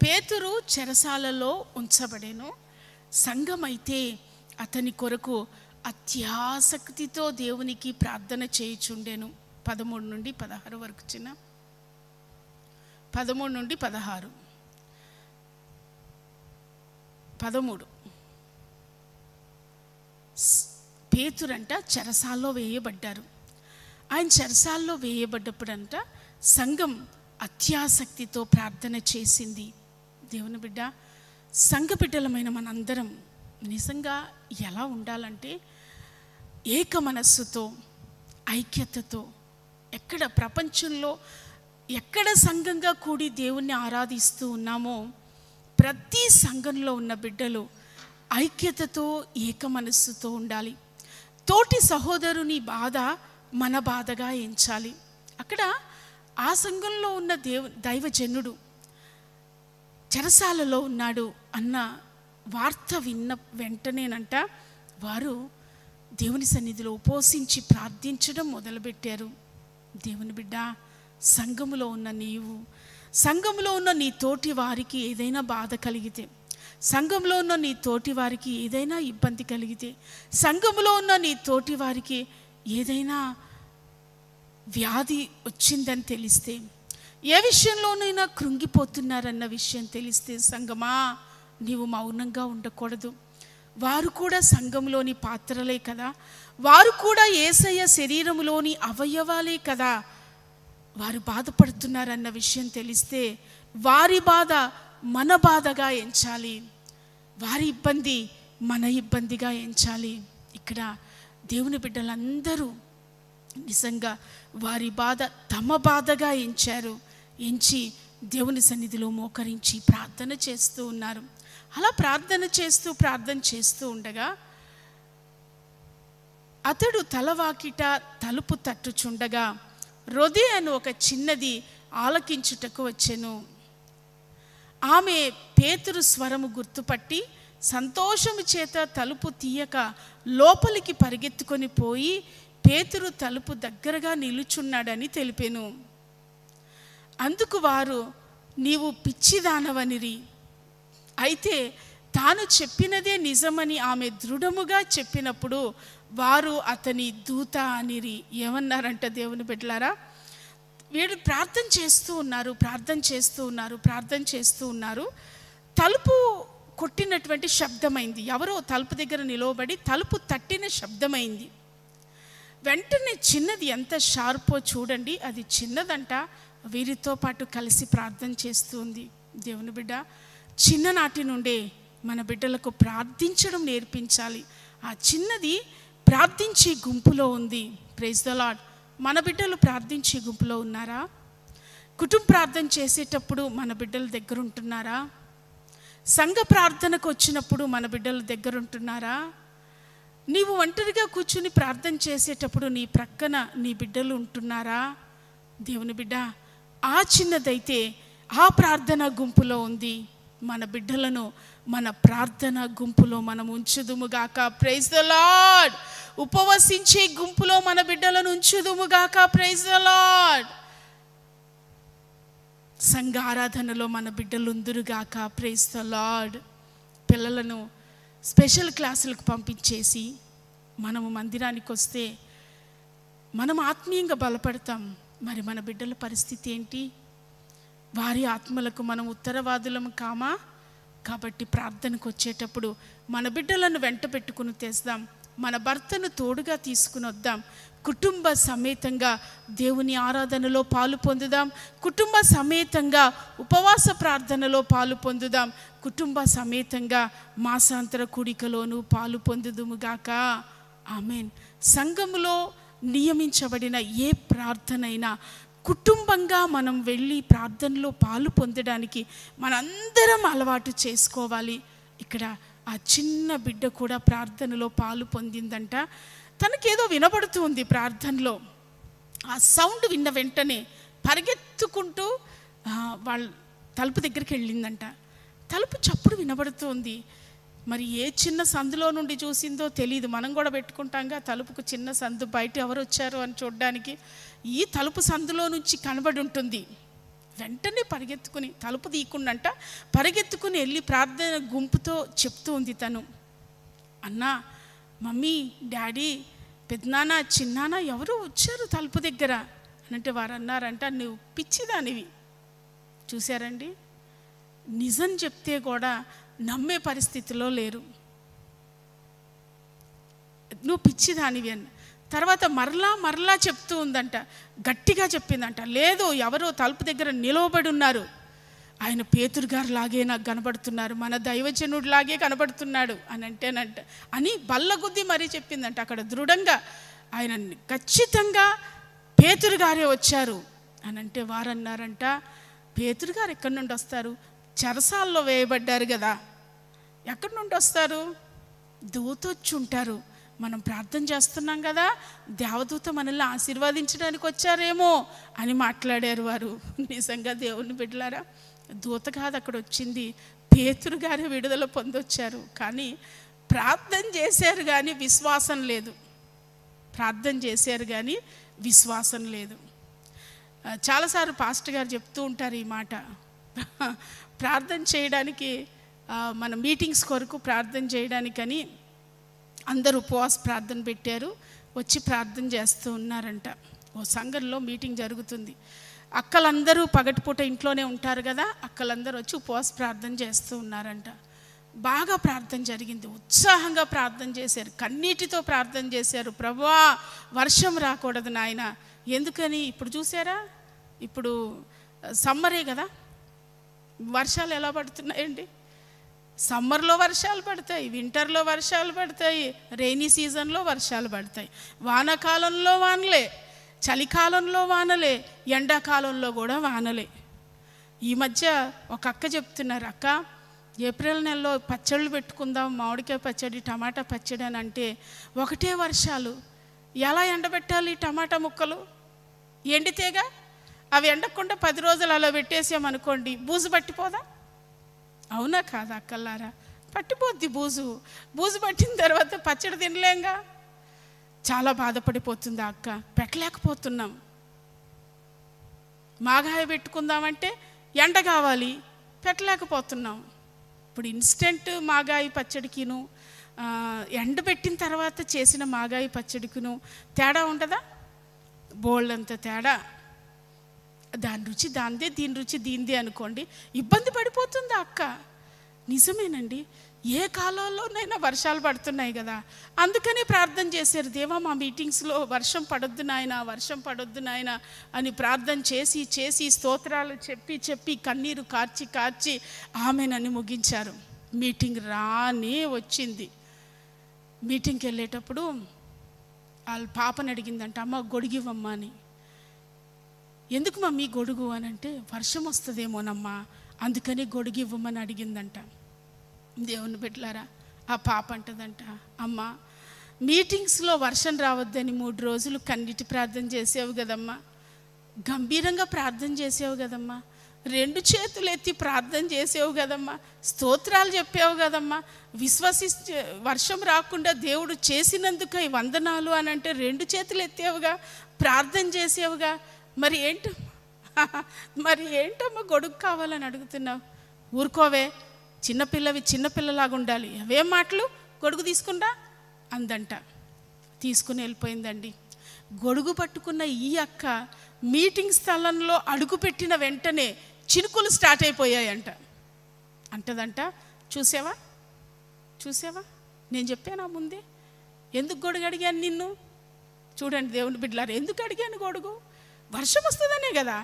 పేతురు చెరసాలలో ఉంచబడెను, సంఘమైతే అతని కొరకు అత్యాసక్తితో దేవునికి ప్రార్థన చేయుచుండెను. 13 నుండి 16 వరకు. 13 నుండి 16. 13 పేతురంట చెరసాల్లో వేయబడ్డారు. ఆయన చెరసాల్లో వేయబడ్డప్పుడంట సంఘం అత్యాసక్తితో ప్రార్థన చేసింది. దేవుని బిడ్డ, సంఘ బిడ్డలమైన మనందరం నిజంగా ఎలా ఉండాలంటే, ఏక మనస్సుతో, ఐక్యతతో, ఎక్కడ ప్రపంచంలో ఎక్కడ సంఘంగా కూడి దేవుణ్ణి ఆరాధిస్తూ ఉన్నామో ప్రతి సంఘంలో ఉన్న బిడ్డలు ఐక్యతతో, ఏక మనస్సుతో ఉండాలి. తోటి సహోదరుని బాధ మన బాధగా ఎంచాలి. అక్కడ ఆ సంఘంలో ఉన్న దైవజనుడు చెరసాలలో ఉన్నాడు అన్న వార్త విన్న వెంటనేనంట వారు దేవుని సన్నిధిలో ఉపవసించి ప్రార్థించడం మొదలుపెట్టారు. దేవుని బిడ్డ, సంఘములో ఉన్న నీవు, సంఘంలో ఉన్న నీ తోటి వారికి ఏదైనా బాధ కలిగితే, సంఘంలో ఉన్న నీ తోటి వారికి ఏదైనా ఇబ్బంది కలిగితే, సంఘంలో ఉన్న నీ తోటి వారికి ఏదైనా వ్యాధి వచ్చిందని తెలిస్తే, ఏ విషయంలోనైనా కృంగిపోతున్నారన్న విషయం తెలిస్తే, సంఘమా నీవు మౌనంగా ఉండకూడదు. వారు కూడా సంఘంలోని పాత్రలే కదా, వారు కూడా యేసయ్య శరీరములోని అవయవాలే కదా. వారు బాధపడుతున్నారన్న విషయం తెలిస్తే వారి బాధ మన బాధగా ఎంచాలి, వారి ఇబ్బంది మన ఇబ్బందిగా ఎంచాలి. ఇక్కడ దేవుని బిడ్డలందరూ నిజంగా వారి బాధ తమ బాధగా ఎంచారు. ఎంచి దేవుని సన్నిధిలో మోకరించి ప్రార్థన చేస్తూ ఉన్నారు. అలా ప్రార్థన చేస్తూ ఉండగా అతడు తలవాకిట తలుపు తట్టుచుండగా రొదే అని ఒక చిన్నది ఆలకించుటకు వచ్చెను. ఆమె పేతురు స్వరము గుర్తుపట్టి సంతోషము చేత తలుపు తీయక లోపలికి పరిగెత్తుకొని పోయి పేతురు తలుపు దగ్గరగా నిలుచున్నాడని తెలిపెను. అందుకు వారు, నీవు పిచ్చిదానవనిరి, అయితే తాను చెప్పినదే నిజమని ఆమె దృఢముగా చెప్పినప్పుడు వారు అతని దూత అనిరి. ఏమన్నారంట దేవుని బిడ్డలారా, వీడు ప్రార్థన చేస్తూ ఉన్నారు. తలుపు కొట్టినటువంటి శబ్దమైంది. ఎవరో తలుపు దగ్గర నిలవబడి తలుపు తట్టిన శబ్దమైంది. వెంటనే చిన్నది ఎంత షార్పో చూడండి, అది చిన్నదంట వీరితో పాటు కలిసి ప్రార్థన చేస్తుంది. దేవుని బిడ్డ, చిన్ననాటి నుండే మన బిడ్డలకు ప్రార్థించడం నేర్పించాలి. ఆ చిన్నది ప్రార్థించే గుంపులో ఉంది. Praise the Lord. మన బిడ్డలు ప్రార్థించే గుంపులో ఉన్నారా? కుటుంబ ప్రార్థన చేసేటప్పుడు మన బిడ్డల దగ్గర ఉంటున్నారా? సంఘ ప్రార్థనకు వచ్చినప్పుడు మన బిడ్డల దగ్గర ఉంటున్నారా? నీవు ఒంటరిగా కూర్చుని ప్రార్థన చేసేటప్పుడు నీ ప్రక్కన నీ బిడ్డలు ఉంటున్నారా? దేవుని బిడ్డ, ఆ చిన్నదైతే ఆ ప్రార్థన గుంపులో ఉంది. మన బిడ్డలను మన ప్రార్థన గుంపులో మనం ఉంచుదుముగాక. Praise the Lord. ఉపవసించే గుంపులో మన బిడ్డలను ఉంచుదుముగాక. Praise the lord. సంఘ ఆరాధనలో మన బిడ్డలు ఉందురుగాక. Praise the Lord. పిల్లలను స్పెషల్ క్లాసులకు పంపించేసి మనము మందిరానికి వస్తే మనం ఆత్మీయంగా బలపడతాం. మరి మన బిడ్డల పరిస్థితి ఏంటి? వారి ఆత్మలకు మనం ఉత్తరవాదులము కామా? కాబట్టి ప్రార్థనకు వచ్చేటప్పుడు మన బిడ్డలను వెంట పెట్టుకుని తెస్తాం. మన భర్తను తోడుగా తీసుకుని వద్దాం. కుటుంబ సమేతంగా దేవుని ఆరాధనలో పాలు పొందుదాం. కుటుంబ సమేతంగా ఉపవాస ప్రార్థనలో పాలు పొందుదాం. కుటుంబ సమేతంగా మాసాంతర కూడికలోనూ పాలు పొందుదుముగాక. ఆమేన్. సంఘములో నియమించబడిన ఏ ప్రార్థనైనా కుటుంబంగా మనం వెళ్ళి ప్రార్థనలో పాలు పొందడానికి మనందరం అలవాటు చేసుకోవాలి. ఇక్కడ ఆ చిన్న బిడ్డ కూడా ప్రార్థనలో పాలు పొందిందంట. తనకేదో వినబడుతుంది ప్రార్థనలో. ఆ సౌండ్ విన్న వెంటనే పరిగెత్తుకుంటూ వాళ్ళ తలుపు దగ్గరికి వెళ్ళిందంట. తలుపు చప్పుడు వినబడుతుంది. మరి ఏ చిన్న సందులో నుండి చూసిందో తెలియదు. మనం కూడా పెట్టుకుంటాంగా తలుపుకు చిన్న సందు, బయట ఎవరు వచ్చారు అని చూడడానికి. ఈ తలుపు సందులో నుంచి కనబడి ఉంటుంది. వెంటనే పరిగెత్తుకుని, తలుపు తీయకుండంట పరిగెత్తుకుని వెళ్ళి ప్రార్థన గుంపుతో చెప్తూ ఉంది తను. అన్నా, మమ్మీ, డాడీ, పెద్దనాన్న, చిన్నాన్న ఎవరో వచ్చారు తలుపు దగ్గర అంటే వారు అన్నారంట, నువ్వు పిచ్చిదానివి. చూశారండి, నిజం చెప్తే కూడా నమ్మే పరిస్థితిలో లేరు. నువ్వు పిచ్చిదానివి అన్న తర్వాత మరలా చెప్తూ ఉందంట. గట్టిగా చెప్పిందంట, లేదు, ఎవరో తలుపు దగ్గర నిలవబడి ఉన్నారు. ఆయన పేతురు గారు లాగే నాకు కనబడుతున్నారు, మన దైవజనుడు లాగే కనబడుతున్నాడు అని అంటేనంట అని బల్లగుద్ది మరీ చెప్పిందంట. అక్కడ దృఢంగా ఆయన ఖచ్చితంగా పేతురు గారే వచ్చారు అని అంటే వారన్నారంట, పేతురు గారు ఎక్కడి నుండి వస్తారు? చెరసాల్లో వేయబడ్డారు కదా, ఎక్కడి నుండి వస్తారు? దూత వచ్చి ఉంటారు. మనం ప్రార్థన చేస్తున్నాం కదా, దేవదూత మనల్ని ఆశీర్వదించడానికి వచ్చారేమో అని మాట్లాడారు వారు. నిజంగా దేవుని బిడ్డలారా, దూత కాదు అక్కడ వచ్చింది, పేతురు గారి విడుదల పొందొచ్చారు. కానీ ప్రార్థన చేశారు కానీ విశ్వాసం లేదు. ప్రార్థన చేశారు కానీ విశ్వాసం లేదు. చాలాసార్లు పాస్టర్ గారు చెప్తూ ఉంటారు ఈ మాట. ప్రార్థన చేయడానికి మన మీటింగ్స్ కొరకు ప్రార్థన చేయడానికని అందరూ ఉపవాస ప్రార్థన పెట్టారు. వచ్చి ప్రార్థన చేస్తూ ఉన్నారంట. ఓ సంఘంలో మీటింగ్ జరుగుతుంది. అక్కలందరూ పగటిపూట ఇంట్లోనే ఉంటారు కదా, అక్కలందరూ వచ్చి ఉపవాస ప్రార్థన చేస్తూ ఉన్నారంట. బాగా ప్రార్థన జరిగింది, ఉత్సాహంగా ప్రార్థన చేశారు, కన్నీటితో ప్రార్థన చేశారు. ప్రభువా, వర్షం రాకూడదు నాయన. ఎందుకని? ఇప్పుడు చూసారా, ఇప్పుడు సమ్మరే కదా, వర్షాలు ఎలా పడుతున్నాయండి? సమ్మర్లో వర్షాలు పడతాయి, వింటర్లో వర్షాలు పడతాయి, రెయినీ సీజన్లో వర్షాలు పడతాయి, వానాకాలంలో వానలే, చలికాలంలో వానలే, ఎండాకాలంలో కూడా వానలే. ఈ మధ్య ఒక అక్క చెప్తున్నారు, అక్క ఏప్రిల్ నెలలో పచ్చళ్ళు పెట్టుకుందాం, మామిడికాయ పచ్చడి, టమాటా పచ్చడి అని అంటే ఒకటే వర్షాలు. ఎలా ఎండబెట్టాలి టమాటా ముక్కలు? ఎండితేగా. అవి ఎండకుండా 10 రోజులు అలా పెట్టేసామనుకోండి, బూజు పట్టిపోదా? అవునా కాదా అక్కల్లారా? పట్టిపోద్ది బూజు. బూజు పట్టిన తర్వాత పచ్చడి తినలేంగా. చాలా బాధపడిపోతుంది ఆ అక్క. పెట్టలేకపోతున్నాం. మాగాయ పెట్టుకుందామంటే ఎండ కావాలి, పెట్టలేకపోతున్నాం. ఇప్పుడు ఇన్స్టెంట్ మాగాయ పచ్చడికిను ఎండబెట్టిన తర్వాత చేసిన మాగాయ పచ్చడికిను తేడా ఉండదా? బోల్డంత తేడా. దాని రుచి దాందే, దీని రుచి దీనిదే అనుకోండి, ఇబ్బంది పడిపోతుంది అక్క. నిజమేనండి, ఏ కాలంలోనైనా వర్షాలు పడుతున్నాయి కదా. అందుకని ప్రార్థన చేశారు, దేవా మా మీటింగ్స్లో వర్షం పడొద్దు నాయన, వర్షం పడొద్దు నాయన అని ప్రార్థన చేసి చేసి స్తోత్రాలు చెప్పి చెప్పి కన్నీరు కార్చి కార్చి ఆమెనని ముగించారు. మీటింగ్ రానే వచ్చింది. మీటింగ్కి వెళ్ళేటప్పుడు వాళ్ళ పాపని అడిగిందంట, అమ్మ గొడుగివ్వమ్మా అని. ఎందుకు మమ్మీ గొడుగు అని అంటే, వర్షం వస్తుందేమోనమ్మా అందుకని గొడుగు ఇవ్వమని అడిగిందంట. దేవుని బిడ్డలారా, ఆ పాప అంటదంట, అమ్మ మీటింగ్స్లో వర్షం రావద్దని 3 రోజులు కన్నీటి ప్రార్థన చేసావు కదమ్మా, గంభీరంగా ప్రార్థన చేసావు కదమ్మా, 2 చేతులు ఎత్తి ప్రార్థన చేసావు కదమ్మా, స్తోత్రాలు చెప్పావు కదమ్మా, వర్షం రాకుండా దేవుడు చేసినందుకు వందనాలు అని అంటే 2 చేతులు ఎత్తావుగా, ప్రార్థన చేసావుగా, మరి ఏంటమ్మా గొడుగు కావాలని అడుగుతున్నావు? ఊరుకోవే, చిన్నపిల్లలాగా ఉండాలి, అవేం మాటలు, గొడుగు తీసుకుంటా అందంట. తీసుకుని వెళ్ళిపోయిందండి. గొడుగు పట్టుకున్న ఈ అక్క మీటింగ్ స్థలంలో అడుగుపెట్టిన వెంటనే చినుకులు స్టార్ట్ అయిపోయాయంట. అంటదంట, చూసావా నేను చెప్పానా ముందే, ఎందుకు గొడుగు అడిగాను నిన్ను? చూడండి దేవుని బిడ్డలారా, ఎందుకు అడిగాను గొడుగు? వర్షం వస్తుందనే కదా.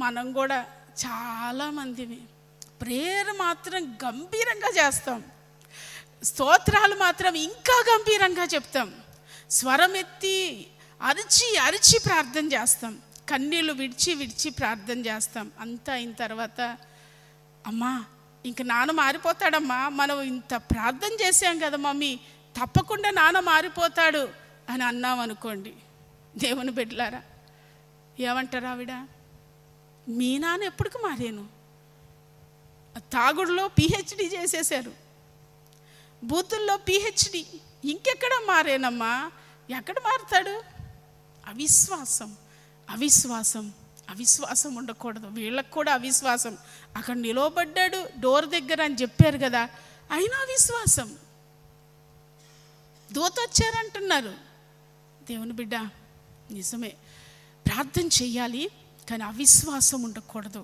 మనం కూడా చాలామందివి ప్రేయర్ మాత్రం గంభీరంగా చేస్తాం, స్తోత్రాలు మాత్రం ఇంకా గంభీరంగా చెప్తాం, స్వరం ఎత్తి అరిచి ప్రార్థన చేస్తాం, కన్నీళ్ళు విడిచి ప్రార్థన చేస్తాం. అంతా అయిన తర్వాత, అమ్మా ఇంక నాన్న మారిపోతాడమ్మా, మనం ఇంత ప్రార్థన చేసాం కదా మమ్మీ, తప్పకుండా నాన్న మారిపోతాడు అని అన్నాం అనుకోండి. దేవుని బిడ్డలారా, ఏమంటారు ఆవిడ, మీ నాన్న ఎప్పటికి మారాను, తాగుడులో PhD చేసేశారు, బూతుల్లో PhD, ఇంకెక్కడ మారేనమ్మా, ఎక్కడ మారుతాడు? అవిశ్వాసం ఉండకూడదు. వీళ్ళకు కూడా అవిశ్వాసం. అక్కడ నిలవబడ్డాడు డోర్ దగ్గర అని చెప్పారు కదా, అయినా అవిశ్వాసం. దూత వచ్చారంటున్నారు. దేవుని బిడ్డ, నిజమే, ప్రార్థన చెయ్యాలి, కానీ అవిశ్వాసం ఉండకూడదు.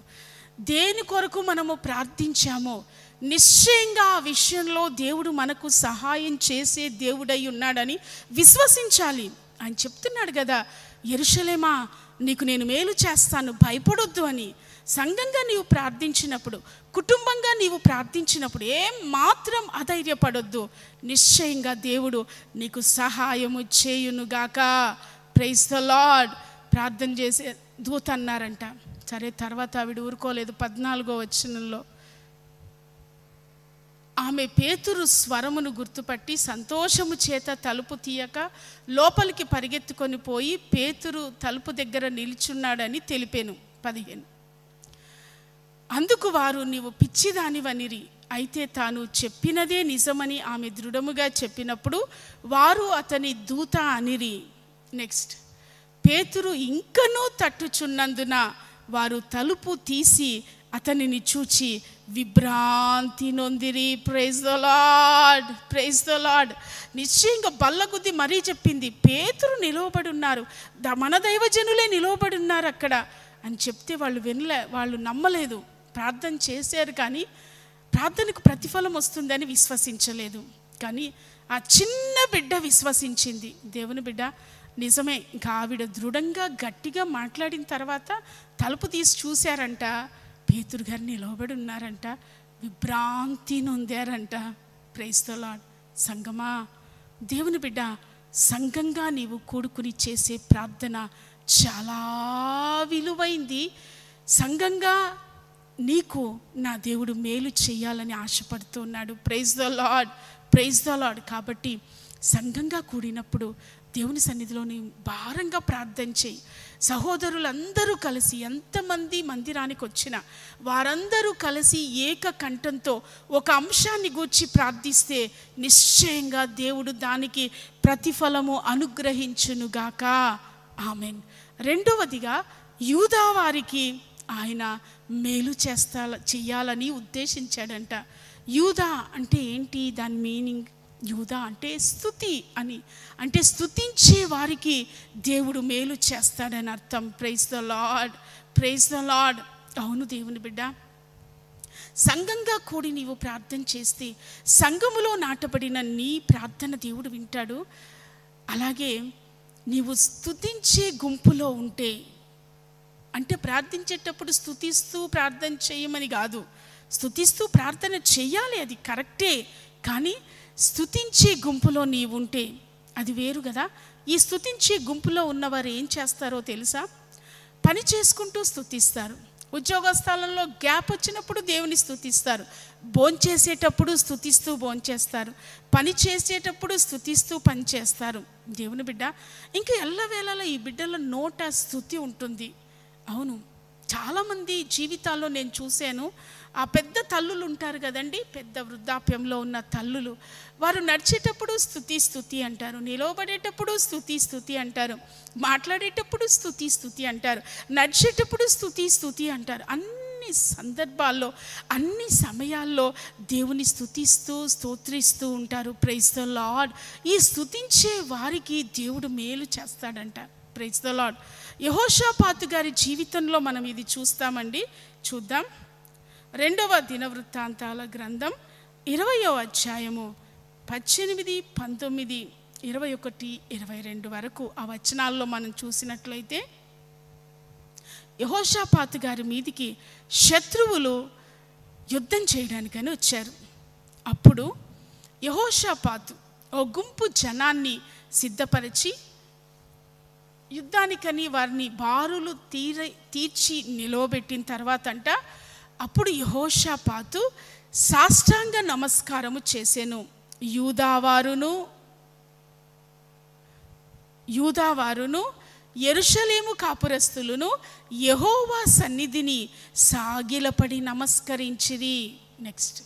దేని కొరకు మనము ప్రార్థించామో నిశ్చయంగా ఆ విషయంలో దేవుడు మనకు సహాయం చేసే దేవుడై ఉన్నాడని విశ్వసించాలి. ఆయన చెప్తున్నాడు కదా, యెరూషలేమా నీకు నేను మేలు చేస్తాను, భయపడొద్దు అని. సంఘంగా నీవు ప్రార్థించినప్పుడు, కుటుంబంగా నీవు ప్రార్థించినప్పుడు ఏం మాత్రం అధైర్యపడొద్దు, నిశ్చయంగా దేవుడు నీకు సహాయము చేయునుగాక. Praise the lord. ప్రార్థన చేసే దూత అన్నారంట. సరే, తర్వాత ఆవిడ ఊరుకోలేదు. 14వ వచనంలో, ఆమె పేతురు స్వరమును గుర్తుపట్టి సంతోషము చేత తలుపు తీయక లోపలికి పరిగెత్తుకొని పోయి పేతురు తలుపు దగ్గర నిల్చున్నాడని తెలిపాను. 15. అందుకు వారు, నీవు పిచ్చిదానివనిరి. అయితే తాను చెప్పినదే నిజమని ఆమె దృఢముగా చెప్పినప్పుడు వారు అతని దూత అనిరి. నెక్స్ట్, పేతురు ఇంకనూ తట్టుచున్నందున వారు తలుపు తీసి అతనిని చూచి విభ్రాంతి నొందిరి. Praise the Lord, praise the Lord. నిశ్చయంగా బల్లగుద్ది మరీ చెప్పింది, పేతురు నిలవబడి ఉన్నారు, మన దైవజనులే నిలవబడి ఉన్నారు అక్కడ అని చెప్తే వాళ్ళు నమ్మలేదు. ప్రార్థన చేశారు కానీ ప్రార్థనకు ప్రతిఫలం వస్తుందని విశ్వసించలేదు. కానీ ఆ చిన్న బిడ్డ విశ్వసించింది. దేవుని బిడ్డ, నిజమే. ఇంకా ఆవిడ దృఢంగా గట్టిగా మాట్లాడిన తర్వాత తలుపు తీసి చూశారంట, పేతురు గారు నిలవబడి ఉన్నారంట, విభ్రాంతి నొందారంట. Praise the Lord. సంగమా, దేవుని బిడ్డ, సంఘంగా నీవు కూడుకుని చేసే ప్రార్థన చాలా విలువైంది. సంఘంగా నీకు నా దేవుడు మేలు చేయాలని ఆశపడుతున్నాడు. Praise the Lord, praise the Lord. కాబట్టి సంఘంగా కూడినప్పుడు దేవుని సన్నిధిలోని భారంగా ప్రార్థన చేయి. సహోదరులందరూ కలిసి, ఎంతమంది మందిరానికి వచ్చినా వారందరూ కలిసి ఏక కంఠంతో ఒక అంశాన్ని గూర్చి ప్రార్థిస్తే నిశ్చయంగా దేవుడు దానికి ప్రతిఫలము అనుగ్రహించునుగాక. ఆమెన్. రెండవదిగా, యూదా వారికి ఆయన మేలు చెయ్యాలని ఉద్దేశించాడంట. యూదా అంటే ఏంటి? దాని మీనింగ్, యూదా అంటే స్తుతి అని, అంటే స్తుతించే వారికి దేవుడు మేలు చేస్తాడని అర్థం. Praise the Lord, praise the Lord. అవును దేవుని బిడ్డ, సంఘంగా కూడి నీవు ప్రార్థన చేస్తే సంఘములో నాటబడిన నీ ప్రార్థన దేవుడు వింటాడు. అలాగే నీవు స్తుతించే గుంపులో ఉంటే, అంటే ప్రార్థించేటప్పుడు స్తుతిస్తూ ప్రార్థన చేయమని కాదు, స్తుతిస్తూ ప్రార్థన చెయ్యాలి, అది కరెక్టే. కానీ స్తుతించే గుంపులో నీవుంటే అది వేరు కదా. ఈ స్తుతించే గుంపులో ఉన్నవారు ఏం చేస్తారో తెలుసా? పని చేసుకుంటూ స్తుతిస్తారు. ఉద్యోగ స్థలంలో గ్యాప్ వచ్చినప్పుడు దేవుని స్తుతిస్తారు. భోంచేసేటప్పుడు స్తుతిస్తూ భోంచేస్తారు. పని చేసేటప్పుడు స్తుతిస్తూ పని చేస్తారు. దేవుని బిడ్డ, ఇంకా ఎల్లవేళలా ఈ బిడ్డల నోట స్తుతి ఉంటుంది. అవును, చాలామంది జీవితాల్లో నేను చూశాను. ఆ పెద్ద తల్లులు ఉంటారు కదండి, పెద్ద వృద్ధాప్యంలో ఉన్న తల్లులు, వారు నడిచేటప్పుడు స్తుతి స్తుతి అంటారు, నిలవబడేటప్పుడు స్తుతి స్తుతి అంటారు, మాట్లాడేటప్పుడు స్తుతి స్తుతి అంటారు, నడిచేటప్పుడు స్తుతి స్తుతి అంటారు. అన్ని సందర్భాల్లో, అన్ని సమయాల్లో దేవుని స్తుతిస్తూ స్తోత్రిస్తూ ఉంటారు. Praise the Lord. ఈ స్తుతించే వారికి దేవుడు మేలు చేస్తాడంట. Praise the Lord. యెహోషాపాతు గారి జీవితంలో మనం ఇది చూస్తామండి. చూద్దాం. 2వ దినవృత్తాంతాల గ్రంథం 20వ అధ్యాయము 18, 19, 21, 22 వరకు ఆ వచనాల్లో మనం చూసినట్లయితే, యెహోషాపాతు గారి మీదికి శత్రువులు యుద్ధం చేయడానికని వచ్చారు. అప్పుడు యెహోషాపాతు ఓ గుంపు జనాన్ని సిద్ధపరిచి యుద్ధానికని వారిని బారులు తీర్చి నిలవబెట్టిన తర్వాత అంట, అప్పుడు యెహోషాపాతు సాష్టాంగ నమస్కారము చేసెను. యూదావారును యెరూషలేము కాపురస్తులను యెహోవా సన్నిధిని సాగిలపడి నమస్కరించిరి. నెక్స్ట్,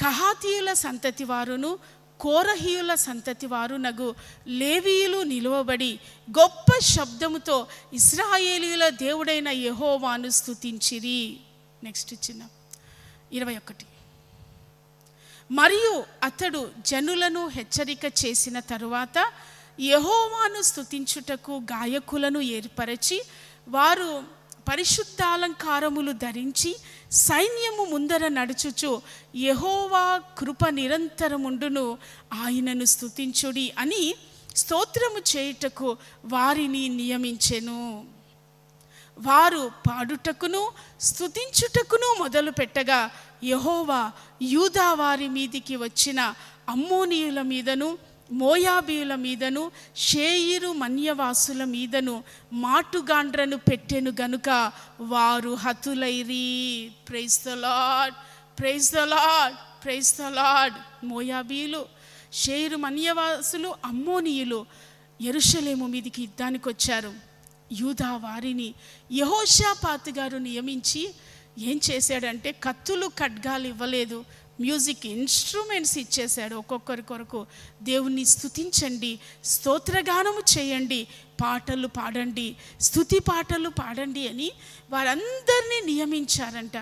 కహాతీయుల సంతతి వారును కోరహీయుల సంతతి వారునగు లేవీయులు నిలువబడి గొప్ప శబ్దముతో ఇశ్రాయేలీయుల దేవుడైన యెహోవాను స్తుతించిరి. నెక్స్ట్ 21. మరియు అతడు జనులను హెచ్చరిక చేసిన తరువాత యెహోవాను స్తుతించుటకు గాయకులను ఏర్పరచి, వారు పరిశుద్ధాలంకారములు ధరించి సైన్యము ముందర నడుచుచు యెహోవా కృప నిరంతరముండును, ఆయనను స్తుతించుడి అని స్తోత్రము చేయుటకు వారిని నియమించెను. వారు పాడుటకును స్తుతించుటకును మొదలు పెట్టగా యెహోవా యూదా వారి మీదికి వచ్చిన అమ్మోనీయుల మీదను మోయాబీయుల మీదను షేయిరు మన్యవాసుల మీదను మాటుగాండ్రను పెట్టెను గనుక వారు హతులైరి. Praise the Lord, praise the Lord, praise the Lord. మోయాబీయులు, షేయిరు మన్యవాసులు, అమ్మోనీయులు యెరూషలేము మీదికి యుద్ధానికి వచ్చారు. యూదా వారిని యెహోషాపాతు గారు నియమించి ఏం చేశాడంటే, కత్తులు ఖడ్గాలు ఇవ్వలేదు, మ్యూజిక్ ఇన్స్ట్రుమెంట్స్ ఇచ్చేశాడు. ఒక్కొక్కరి కొరకు దేవుణ్ణి స్తుతించండి, స్తోత్రగానము చేయండి, పాటలు పాడండి, స్తుతి పాటలు పాడండి అని వారందరినీ నియమించారంట.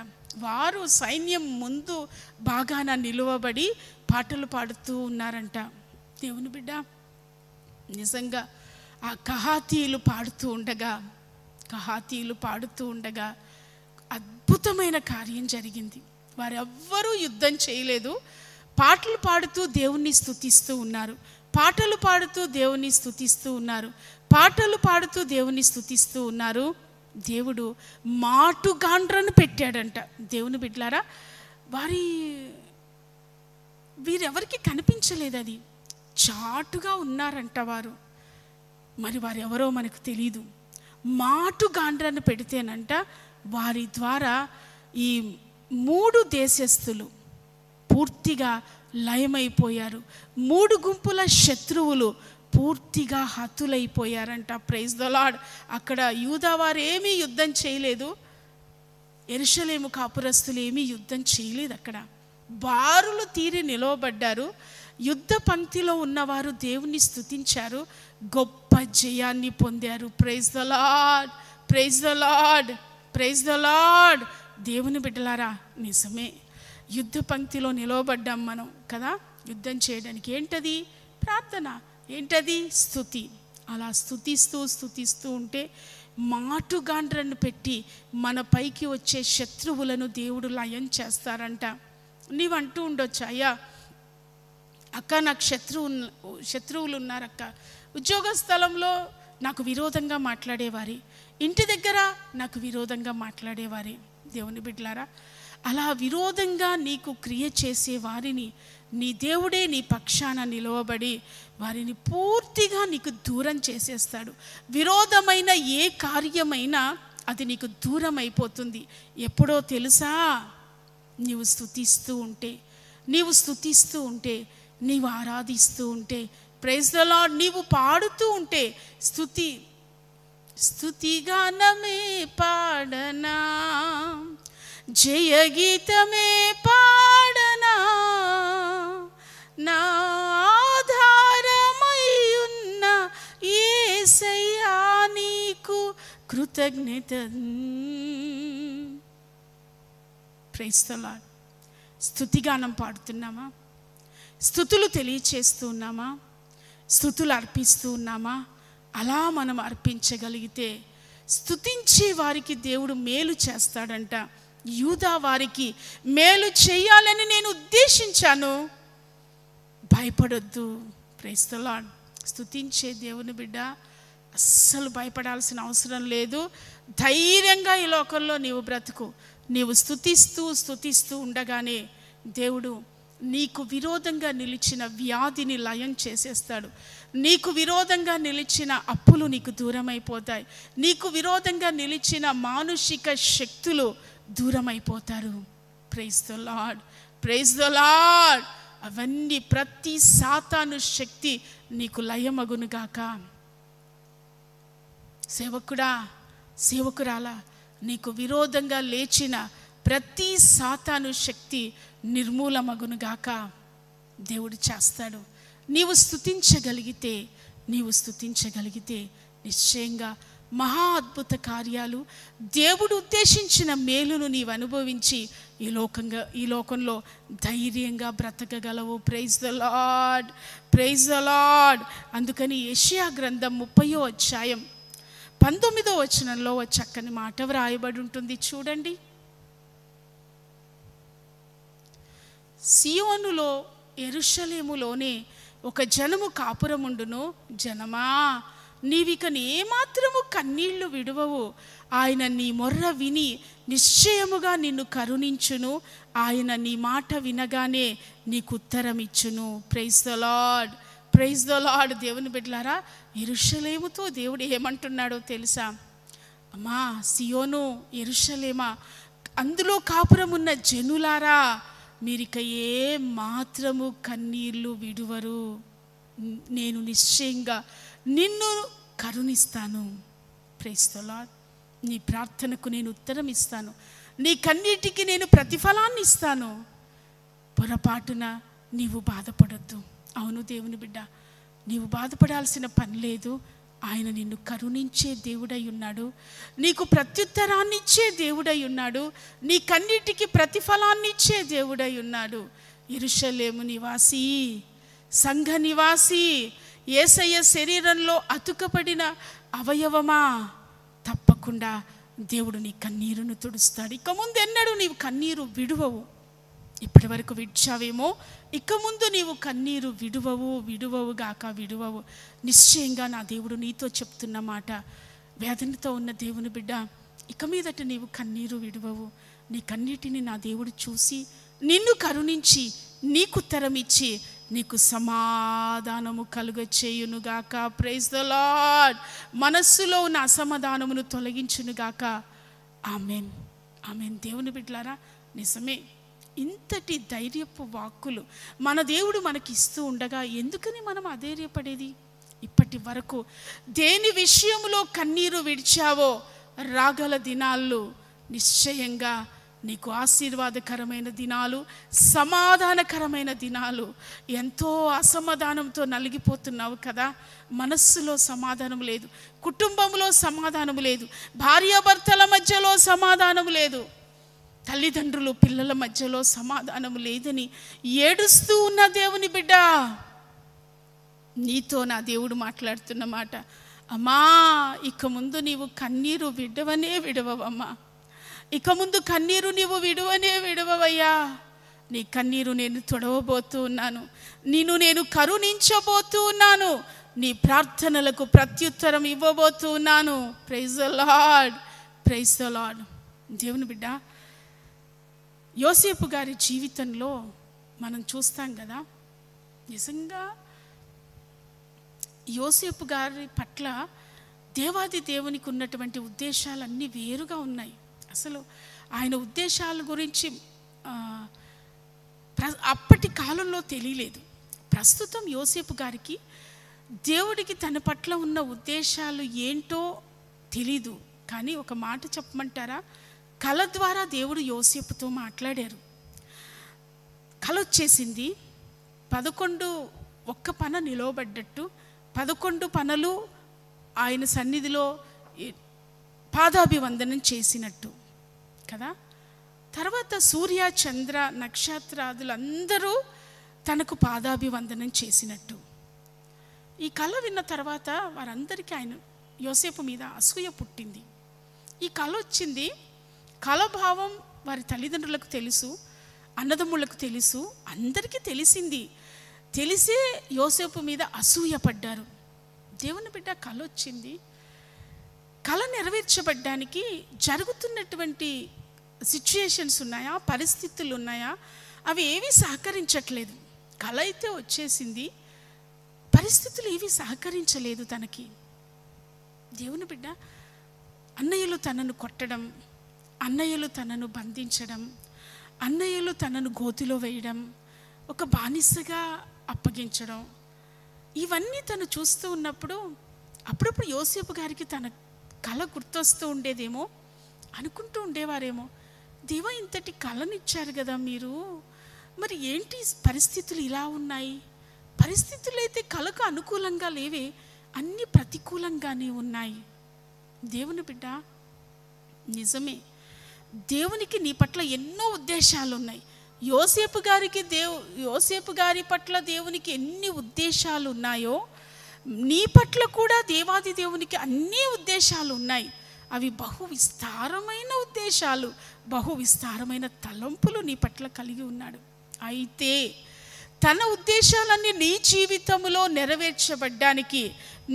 వారు సైన్యం ముందు బాగాన నిలువబడి పాటలు పాడుతూ ఉన్నారంట. దేవుని బిడ్డ, నిజంగా ఆ కహాతీయులు పాడుతూ ఉండగా అద్భుతమైన కార్యం జరిగింది. వారెవ్వరూ యుద్ధం చేయలేదు, పాటలు పాడుతూ దేవుణ్ణి స్తుతిస్తూ ఉన్నారు, పాటలు పాడుతూ దేవుణ్ణి స్తుతిస్తూ ఉన్నారు, పాటలు పాడుతూ దేవుణ్ణి స్తుతిస్తూ ఉన్నారు. దేవుడు మాటుగాండ్రను పెట్టాడంట. దేవుని బిడ్డలారా, వీరెవరికి కనిపించలేదు, అది చాటుగా ఉన్నారంట వారు. మరి వారు ఎవరో మనకు తెలీదు. మాటుగాండ్రను పెడితేనంట వారి ద్వారా ఈ 3 దేశస్థులు పూర్తిగా లయమైపోయారు. 3 గుంపుల శత్రువులు పూర్తిగా హతులైపోయారంట. Praise the lord. అక్కడ యూదా వారు ఏమీ యుద్ధం చేయలేదు, యెరూషలేము కాపురస్తులు ఏమీ యుద్ధం చేయలేదు. అక్కడ బారులు తీరి నిలవబడ్డారు. యుద్ధ పంక్తిలో ఉన్నవారు దేవుని స్తుతించారు, గొప్ప జయాన్ని పొందారు. Praise the Lord, praise the Lord, praise the Lord. దేవుని బిడ్డలారా, నిజమే, యుద్ధ పంక్తిలో నిలవబడ్డాం మనం కదా యుద్ధం చేయడానికి. ఏంటది? ప్రార్థన. ఏంటది? స్తుతి. అలా స్తుతిస్తూ ఉంటే మాటుగాండ్రను పెట్టి మన పైకి వచ్చే శత్రువులను దేవుడు లయం చేస్తారంట. నీవు అంటూ ఉండొచ్చు, అయ్యా అక్క నాకు శత్రువులు ఉన్నారక్క, ఉద్యోగ స్థలంలో నాకు విరోధంగా మాట్లాడేవారి, ఇంటి దగ్గర నాకు విరోధంగా మాట్లాడేవారి. దేవుని బిడ్డలారా, అలా విరోధంగా నీకు క్రియ చేసే వారిని నీ దేవుడే నీ పక్షాన నిలవబడి వారిని పూర్తిగా నీకు దూరం చేసేస్తాడు. విరోధమైన ఏ కార్యమైనా అది నీకు దూరం అయిపోతుంది. ఎప్పుడో తెలుసా? నీవు స్తుతిస్తూ ఉంటే, నీవు ఆరాధిస్తూ ఉంటే, ప్రైజ్ ద లార్డ్, నీవు పాడుతూ ఉంటే, స్తుతిగానమే పాడనా, జయగీతమే పాడనా, నా ఆధారమై ఉన్న యేసయ్యా నీకు కృతజ్ఞత. Praise the Lord. స్తుతిగానం పాడుతున్నామా? స్తుతులు తెలియచేస్తూ ఉన్నామా? స్తుతులు అర్పిస్తూ ఉన్నామా? అలా మనం అర్పించగలిగితే స్తుతించే వారికి దేవుడు మేలు చేస్తాడంట. యూదా వారికి మేలు చేయాలని నేను ఉద్దేశించాను, భయపడొద్దు. Praise the lord. స్తుతించే దేవుని బిడ్డ అస్సలు భయపడాల్సిన అవసరం లేదు. ధైర్యంగా ఈ లోకంలో నీవు బ్రతుకు. నీవు స్తుతిస్తూ ఉండగానే దేవుడు నీకు విరోధంగా నిలిచిన వ్యాధిని లయం చేసేస్తాడు. నీకు విరోధంగా నిలిచిన అప్పులు నీకు దూరమైపోతాయి. నీకు విరోధంగా నిలిచిన మానుషిక శక్తులు దూరమైపోతారు. Praise the Lord, praise the Lord. అవన్నీ ప్రతి సాతాను శక్తి నీకు లయమగునుగాక. సేవకుడా, సేవకురాలా, నీకు విరోధంగా లేచిన ప్రతి సాతాను శక్తి నిర్మూలమగునుగాక. దేవుడు చేస్తాడు. నీవు స్తుతించగలిగితే నిశ్చయంగా మహా అద్భుత కార్యాలు, దేవుడు ఉద్దేశించిన మేలును నీవు అనుభవించి ఈ లోకంలో ధైర్యంగా బ్రతకగలవు. Praise the Lord, praise the Lord. అందుకని యెషయా గ్రంథం 30వ అధ్యాయం 19వ వచనంలో ఒక చక్కని మాట వ్రాయబడి ఉంటుంది. చూడండి. సియోనులో, యెరూషలేములోనే ఒక జనము కాపురముండును. జనమా, నీవిక ఏమాత్రము కన్నీళ్లు విడువవు. ఆయన నీ మొర్ర విని నిశ్చయముగా నిన్ను కరుణించును. ఆయన నీ మాట వినగానే నీకు ఉత్తరం ఇచ్చును. Praise the Lord, praise the Lord. దేవుని బిడ్డలారా, యెరూషలేముతో దేవుడు ఏమంటున్నాడో తెలుసా? అమ్మా సియోను, యెరూషలేమా, అందులో కాపురమున్న జనులారా, మీరిక ఏ మాత్రము కన్నీళ్లు విడువరు. నేను నిశ్చయంగా నిన్ను కరుణిస్తాను. Praise the Lord. నీ ప్రార్థనకు నేను ఉత్తరం ఇస్తాను. నీ కన్నీటికి నేను ప్రతిఫలాన్ని ఇస్తాను. పొరపాటున నీవు బాధపడొద్దు. అవును దేవుని బిడ్డ, నీవు బాధపడాల్సిన పని లేదు. ఆయన నిన్ను కరుణించే దేవుడై ఉన్నాడు. నీకు ప్రత్యుత్తరాన్ని ఇచ్చే దేవుడై ఉన్నాడు. నీ కన్నీటికి ప్రతిఫలాన్ని ఇచ్చే దేవుడై ఉన్నాడు. యెరూషలేము నివాసి, సంఘ నివాసి, యేసయ్య శరీరంలో అతుకబడిన అవయవమా, తప్పకుండా దేవుడు నీ కన్నీరును తుడుస్తాడు. ఇక ముందు ఎన్నడూ నీవు కన్నీరు విడువవు. ఇప్పటి వరకు విడిచావేమో, ఇక ముందు నీవు కన్నీరు విడువవు. నిశ్చయంగా నా దేవుడు నీతో చెప్తున్న మాట, వేదనతో ఉన్న దేవుని బిడ్డ, ఇక మీదట నీవు కన్నీరు విడువవు. నీ కన్నీటిని నా దేవుడు చూసి నిన్ను కరుణించి నీకు ఉత్తరం ఇచ్చి నీకు సమాధానము కలుగచేయునుగాక. Praise the lord. మనస్సులో ఉన్న అసమాధానమును తొలగించునుగాక. Amen, amen. దేవుని బిడ్డలారా, నిజమే, ఇంతటి ధైర్యపు వాక్కులు మన దేవుడు మనకి ఇస్తూ ఉండగా ఎందుకని మనం అధైర్యపడేది? ఇప్పటి వరకు దేని విషయంలో కన్నీరు విడిచావో రాగల దినాల్లో నిశ్చయంగా నీకు ఆశీర్వాదకరమైన దినాలు, సమాధానకరమైన దినాలు. ఎంతో అసమాధానంతో నలిగిపోతున్నావు కదా. మనస్సులో సమాధానం లేదు, కుటుంబంలో సమాధానం లేదు, భార్యాభర్తల మధ్యలో సమాధానం లేదు, తల్లిదండ్రులు పిల్లల మధ్యలో సమాధానం లేదని ఏడుస్తూ ఉన్న దేవుని బిడ్డ, నీతో నా దేవుడు మాట్లాడుతున్న మాట, అమ్మా ఇక ముందు నీవు కన్నీరు విడవవమ్మా. ఇక ముందు కన్నీరు నీవు విడవవయ్యా. నీ కన్నీరు నేను తొడవబోతూ ఉన్నాను. నేను కరుణించబోతూ ఉన్నాను. నీ ప్రార్థనలకు ప్రత్యుత్తరం ఇవ్వబోతూ ఉన్నాను. Praise the Lord, praise the Lord. దేవుని బిడ్డ, యోసేపు గారి జీవితంలో మనం చూస్తాం కదా, నిజంగా యోసేపు గారి పట్ల దేవాది దేవునికి ఉన్నటువంటి ఉద్దేశాలన్నీ వేరుగా ఉన్నాయి. అసలు ఆయన ఉద్దేశాల గురించి అప్పటి కాలంలో తెలియలేదు. ప్రస్తుతం యోసేపు గారికి దేవుడికి తన పట్ల ఉన్న ఉద్దేశాలు ఏంటో తెలీదు. కానీ ఒక మాట చెప్పమంటారా, కళ ద్వారా దేవుడు యోసేపుతో మాట్లాడారు. కళ వచ్చేసింది. 11 ఒక్క పన నిలవబడ్డట్టు 11 పనలు ఆయన సన్నిధిలో పాదాభివందనం చేసినట్టు కదా. తర్వాత సూర్య చంద్ర నక్షత్రాదులందరూ తనకు పాదాభివందనం చేసినట్టు. ఈ కళ విన్న తర్వాత వారందరికీ ఆయన యోసేపు మీద అసూయ పుట్టింది. ఈ కళ వచ్చింది, కళ భావం వారి తల్లిదండ్రులకు తెలుసు, అన్నదమ్ములకు తెలుసు, అందరికీ తెలిసింది. తెలిసే యోసేపు మీద అసూయ పడ్డారు. దేవుని బిడ్డ కళ వచ్చింది, కళ నెరవేర్చబడ్డానికి జరుగుతున్నటువంటి సిచ్యుయేషన్స్ ఉన్నాయా, పరిస్థితులు ఉన్నాయా, అవి ఏవి సహకరించట్లేదు. కళ అయితే వచ్చేసింది, పరిస్థితులు ఏవి సహకరించలేదు తనకి. దేవుని బిడ్డ, అన్నయ్యలు తనను కొట్టడం, అన్నయ్యలు తనను బంధించడం, అన్నయ్యలు తనను గోతిలో వేయడం, ఒక బానిసగా అప్పగించడం, ఇవన్నీ తను చూస్తూ ఉన్నప్పుడు అప్పుడప్పుడు యోసేపు గారికి తన కళ గుర్తొస్తూ ఉండేదేమో, అనుకుంటూ ఉండేవారేమో, దేవా ఇంతటి కళనిచ్చారు కదా మీరు, మరి ఏంటి పరిస్థితులు ఇలా ఉన్నాయి? పరిస్థితులు అయితే కళకు అనుకూలంగా లేవే, అన్నీ ప్రతికూలంగానే ఉన్నాయి. దేవుని బిడ్డ, నిజమే, దేవునికి నీ పట్ల ఎన్నో ఉద్దేశాలు ఉన్నాయి. యోసేపు గారి పట్ల దేవునికి ఎన్ని ఉద్దేశాలు ఉన్నాయో, నీ పట్ల కూడా దేవాది దేవునికి అన్ని ఉద్దేశాలు ఉన్నాయి. అవి బహు విస్తారమైన ఉద్దేశాలు, బహు విస్తారమైన తలంపులు నీ పట్ల కలిగి ఉన్నాడు. అయితే తన ఉద్దేశాలన్నీ నీ జీవితంలో నెరవేర్చబడ్డానికి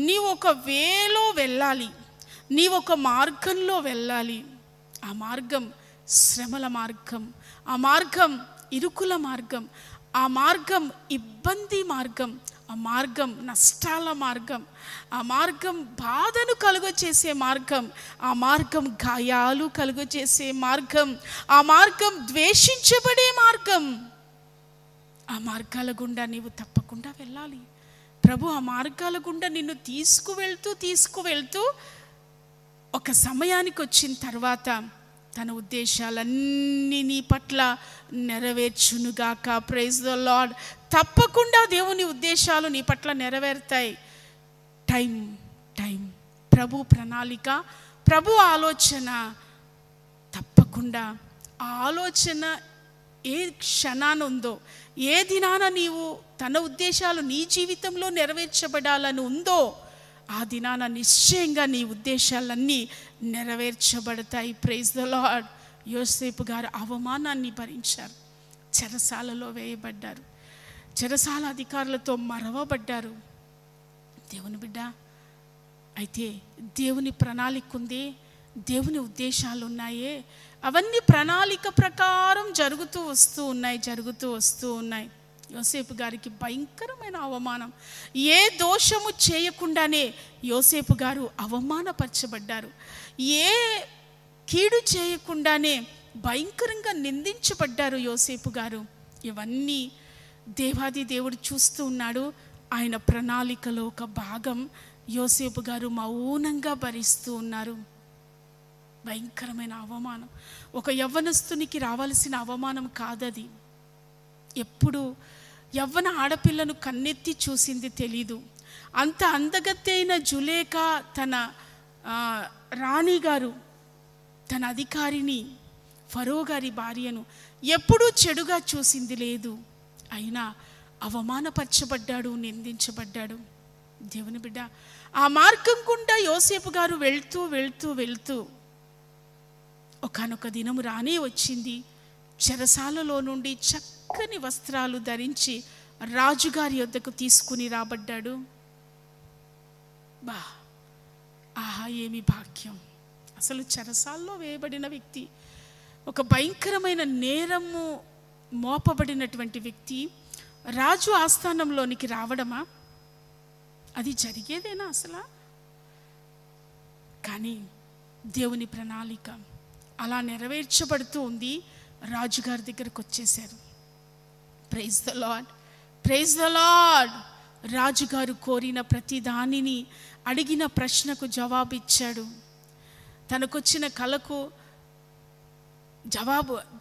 నీవు ఒక వేలో వెళ్ళాలి, నీవు ఒక మార్గంలో వెళ్ళాలి. ఆ మార్గం శ్రమల మార్గం, ఆ మార్గం ఇరుకుల మార్గం, ఆ మార్గం ఇబ్బంది మార్గం, ఆ మార్గం నష్టాల మార్గం, ఆ మార్గం బాధను కలుగచేసే మార్గం, ఆ మార్గం గాయాలు కలుగచేసే మార్గం, ఆ మార్గం ద్వేషించబడే మార్గం. ఆ మార్గాల గుండా నీవు తప్పకుండా వెళ్ళాలి. ప్రభు ఆ మార్గాల గుండా నిన్ను తీసుకువెళ్తూ ఒక సమయానికి వచ్చిన తర్వాత తన ఉద్దేశాలన్నీ నీ పట్ల నెరవేర్చునుగాక. Praise the Lord. తప్పకుండా దేవుని ఉద్దేశాలు నీ పట్ల నెరవేరుతాయి. టైం ప్రభు ప్రణాళిక, ప్రభు ఆలోచన, తప్పకుండా ఆ ఆలోచన ఏ క్షణాన ఉందో, ఏ దినాన నీవు తన ఉద్దేశాలు నీ జీవితంలో నెరవేర్చబడాలని ఉందో, ఆ దినాన నిశ్చయంగా నీ ఉద్దేశాలన్నీ నెరవేర్చబడతాయి. Praise the Lord. యోసేపు గారు అవమానాన్ని భరించారు, చెరసాలలో వేయబడ్డారు, చెరసాల అధికారులతో మరవబడ్డారు. దేవుని బిడ్డ, అయితే దేవుని ప్రణాళిక ఉంది, దేవుని ఉద్దేశాలు ఉన్నాయే, అవన్నీ ప్రణాళిక ప్రకారం జరుగుతూ వస్తూ ఉన్నాయి. యోసేపు గారికి భయంకరమైన అవమానం. ఏ దోషము చేయకుండానే యోసేపు గారు అవమానపరచబడ్డారు. ఏ కీడు చేయకుండానే భయంకరంగా నిందించబడ్డారు యోసేపు గారు. ఇవన్నీ దేవాది దేవుడు చూస్తూ ఉన్నాడు. ఆయన ప్రణాళికలో ఒక భాగం యోసేపు గారు మౌనంగా భరిస్తూ ఉన్నారు. భయంకరమైన అవమానం, ఒక యవ్వనస్తునికి రావాల్సిన అవమానం కాదది. ఎప్పుడు యవ్వన ఆడపిల్లను కన్నెత్తి చూసింది తెలీదు. అంత అందగత్తైన జులేఖ తన రాణిగారు, తన అధికారిని, ఫరో గారి భార్యను ఎప్పుడూ చెడుగా చూసింది లేదు. అయినా అవమానపరచబడ్డాడు, నిందించబడ్డాడు. దేవుని బిడ్డ, ఆ మార్గం గుండా యోసేపు గారు వెళ్తూ ఒకానొక దినము రానే వచ్చింది. చెరసాలలో నుండి చక్కని వస్త్రాలు ధరించి రాజుగారి యొద్దకు తీసుకుని రాబడ్డాడు. ఆహా, ఏమి భాగ్యం! అసలు చెరసాల్లో వేయబడిన వ్యక్తి, ఒక భయంకరమైన నేరము మోపబడినటువంటి వ్యక్తి రాజు ఆస్థానంలోనికి రావడమా? అది జరిగేదేనా అసలు? కానీ దేవుని ప్రణాళిక అలా నెరవేర్చబడుతూ ఉంది. రాజుగారి దగ్గరకు వచ్చేశారు. Praise the Lord, praise the Lord. రాజుగారు కోరిన ప్రతి దానిని, అడిగిన ప్రశ్నకు జవాబిచ్చాడు.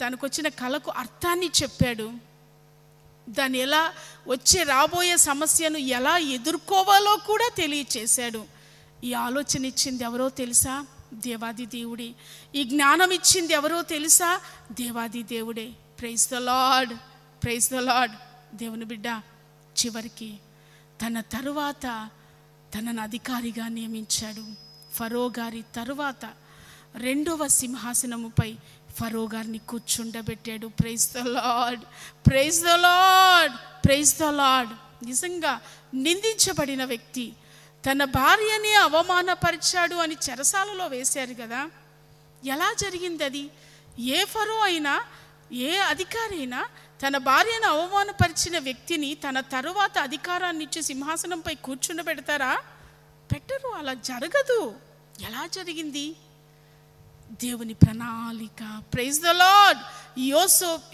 తనకొచ్చిన కళకు అర్థాన్ని చెప్పాడు. దాన్ని ఎలా రాబోయే సమస్యను ఎలా ఎదుర్కోవాలో కూడా తెలియచేశాడు. ఈ ఆలోచన ఇచ్చింది ఎవరో తెలుసా? దేవాది దేవుడే. ఈ జ్ఞానం ఇచ్చింది ఎవరో తెలుసా? దేవాది దేవుడే. Praise the Lord, praise the Lord. దేవుని బిడ్డ చివరికి తన తరువాత తనను అధికారిగా నియమించాడు. ఫరో గారి తరువాత రెండవ సింహాసనముపై ఫరో గారిని కూర్చుండబెట్టాడు. Praise the Lord, praise the Lord, praise the Lord. నిజంగా నిందించబడిన వ్యక్తి తన భార్యని అవమానపరిచాడు అని చెరసాలలో వేశారు కదా. ఎలా జరిగింది అది? ఏ ఫరో అయినా, ఏ అధికారి అయినా తన భార్యను అవమానపరిచిన వ్యక్తిని తన తరువాత అధికారాన్ని ఇచ్చి సింహాసనంపై కూర్చుండబెడతారా? పెట్టరు. అలా జరగదు. ఎలా జరిగింది? దేవుని ప్రణాళిక. Praise the Lord.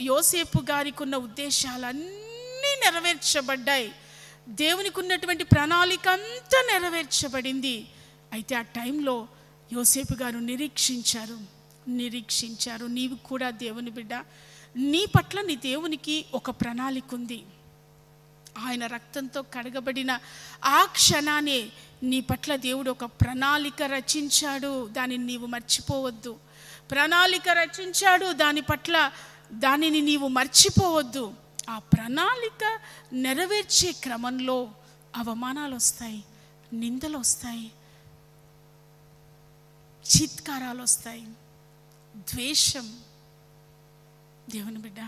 యోసేపు గారికి ఉన్న ఉద్దేశాలన్నీ నెరవేర్చబడ్డాయి. దేవునికి ఉన్నటువంటి ప్రణాళిక అంతా నెరవేర్చబడింది. అయితే ఆ టైంలో యోసేపు గారు నిరీక్షించారు. నీవు కూడా దేవుని బిడ్డ, నీ పట్ల నీ దేవునికి ఒక ప్రణాళిక ఉంది. ఆయన రక్తంతో కడగబడిన ఆ క్షణానే నీ పట్ల దేవుడు ఒక ప్రణాళిక రచించాడు. దానిని నీవు మర్చిపోవద్దు. ప్రణాళిక రచించాడు, దానిని నీవు మర్చిపోవద్దు. ఆ ప్రణాళిక నెరవేర్చే క్రమంలో అవమానాలు వస్తాయి, నిందలు వస్తాయి, చిత్కారాలు వస్తాయి, ద్వేషం. దేవుని బిడ్డ,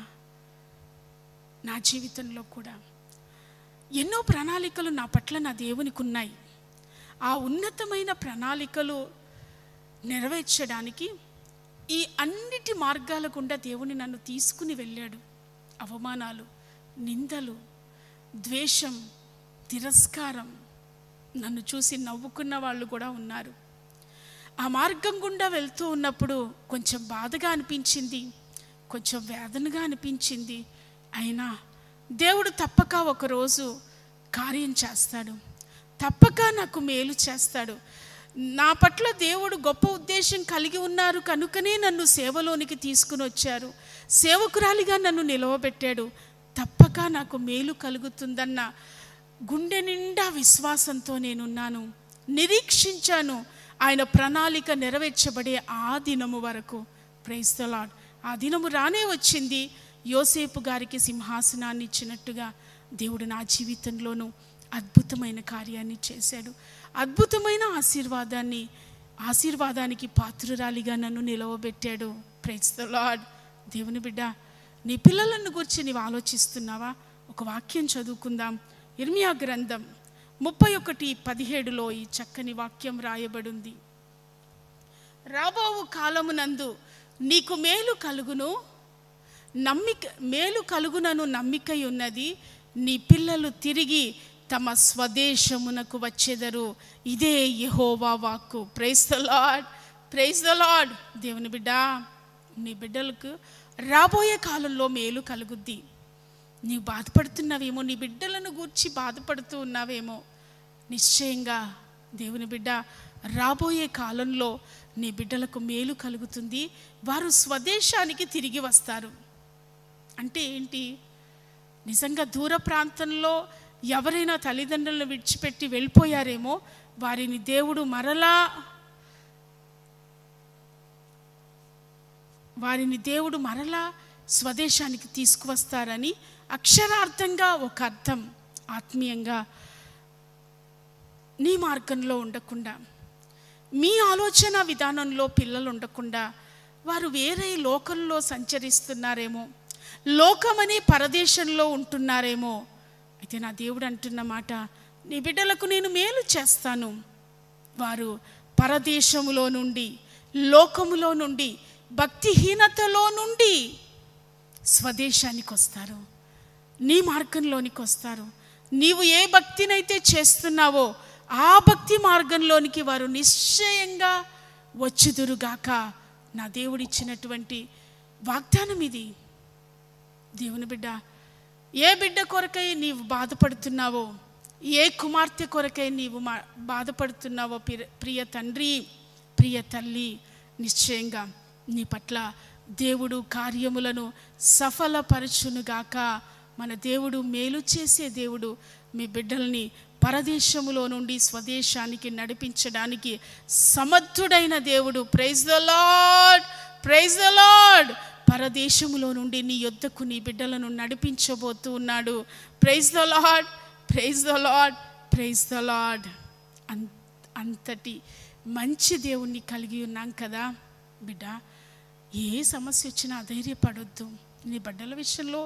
నా జీవితంలో కూడా ఎన్నో ప్రణాళికలు నా పట్ల నా దేవునికి ఉన్నాయి. ఆ ఉన్నతమైన ప్రణాళికలు నెరవేర్చడానికి ఈ అన్నిటి మార్గాల గుండా దేవుని నన్ను తీసుకుని వెళ్ళాడు. అవమానాలు, నిందలు, ద్వేషం, తిరస్కారం, నన్ను చూసి నవ్వుకున్న వాళ్ళు కూడా ఉన్నారు. ఆ మార్గం గుండా వెళ్తూ ఉన్నప్పుడు కొంచెం బాధగా అనిపించింది, కొంచెం వేదనగా అనిపించింది. అయినా దేవుడు తప్పక ఒకరోజు కార్యం చేస్తాడు, తప్పక నాకు మేలు చేస్తాడు. నా పట్ల దేవుడు గొప్ప ఉద్దేశం కలిగి ఉన్నారు కనుకనే నన్ను సేవలోనికి తీసుకుని వచ్చారు, సేవకురాలిగా నన్ను నిలవబెట్టాడు. తప్పక నాకు మేలు కలుగుతుందన్న గుండె నిండా విశ్వాసంతో నేనున్నాను, నిరీక్షించాను. ఆయన ప్రణాళిక నెరవేర్చబడే ఆ దినము వరకు. Praise the Lord. ఆ దినము రానే వచ్చింది. యోసేపు గారికి సింహాసనాన్ని ఇచ్చినట్టుగా దేవుడు నా జీవితంలోనూ అద్భుతమైన కార్యాన్ని చేశాడు. అద్భుతమైన ఆశీర్వాదానికి పాత్రురాలిగా నన్ను నిలవబెట్టాడు. Praise the Lord. దేవుని బిడ్డ, నీ పిల్లలను గురించి నీవు ఆలోచిస్తున్నావా? ఒక వాక్యం చదువుకుందాం. ఇర్మియా గ్రంథం 31:17 ఈ చక్కని వాక్యం రాయబడింది. రాబోవు కాలమునందు నీకు మేలు కలుగునను నమ్మికై ఉన్నది. నీ పిల్లలు తిరిగి తమ స్వదేశమునకు వచ్చెదరు. ఇదే యెహోవా వాక్కు. Praise the Lord, praise the Lord. దేవుని బిడ్డ, నీ బిడ్డలకు రాబోయే కాలంలో మేలు కలుగుద్ది. నీవు బాధపడుతున్నావేమో, నీ బిడ్డలను గూర్చి బాధపడుతూ ఉన్నావేమో. నిశ్చయంగా దేవుని బిడ్డ, రాబోయే కాలంలో నీ బిడ్డలకు మేలు కలుగుతుంది. వారు స్వదేశానికి తిరిగి వస్తారు. అంటే ఏంటి? నిజంగా దూర ప్రాంతంలో ఎవరైనా తల్లిదండ్రులను విడిచిపెట్టి వెళ్ళిపోయారేమో, వారిని దేవుడు మరలా స్వదేశానికి తీసుకువస్తారని అక్షరార్థంగా ఒక అర్థం. ఆత్మీయంగా నీ మార్గంలో ఉండకుండా, మీ ఆలోచన విధానంలో పిల్లలు ఉండకుండా వారు వేరే లోకంలో సంచరిస్తున్నారేమో, లోకమనే పరదేశంలో ఉంటున్నారేమో. అయితే నా దేవుడు అంటున్న మాట, నీ బిడ్డలకు నేను మేలు చేస్తాను. వారు పరదేశములో నుండి, లోకములో నుండి భక్తిహీనతలో నుండి స్వదేశానికి వస్తారు, నీ మార్గంలోనికి వస్తారు. నీవు ఏ భక్తినైతే చేస్తున్నావో ఆ భక్తి మార్గంలోనికి వారు నిశ్చయంగా వచ్చుదురుగాక. నా దేవుడిచ్చినటువంటి వాగ్దానం ఇది. దేవుని బిడ్డ, ఏ బిడ్డ కొరకై నీవు బాధపడుతున్నావో, ఏ కుమార్తె కొరకై నీవు బాధపడుతున్నావో, ప్రియ తండ్రి, ప్రియ తల్లి, నిశ్చయంగా నీ పట్ల దేవుడు కార్యములను సఫలపరచునుగాక. మన దేవుడు మేలు చేసే దేవుడు. మీ బిడ్డల్ని పరదేశములో నుండి స్వదేశానికి నడిపించడానికి సమర్థుడైన దేవుడు. Praise the Lord, praise the Lord. పరదేశములో నుండి నీ యొద్దకు నీ బిడ్డలను నడిపించబోతూ ఉన్నాడు. Praise the Lord, praise the Lord, praise the Lord. అంతటి మంచి దేవుణ్ణి కలిగి ఉన్నాం కదా బిడ్డ. ఏ సమస్య వచ్చినా అధైర్యపడొద్దు. నీ బిడ్డల విషయంలో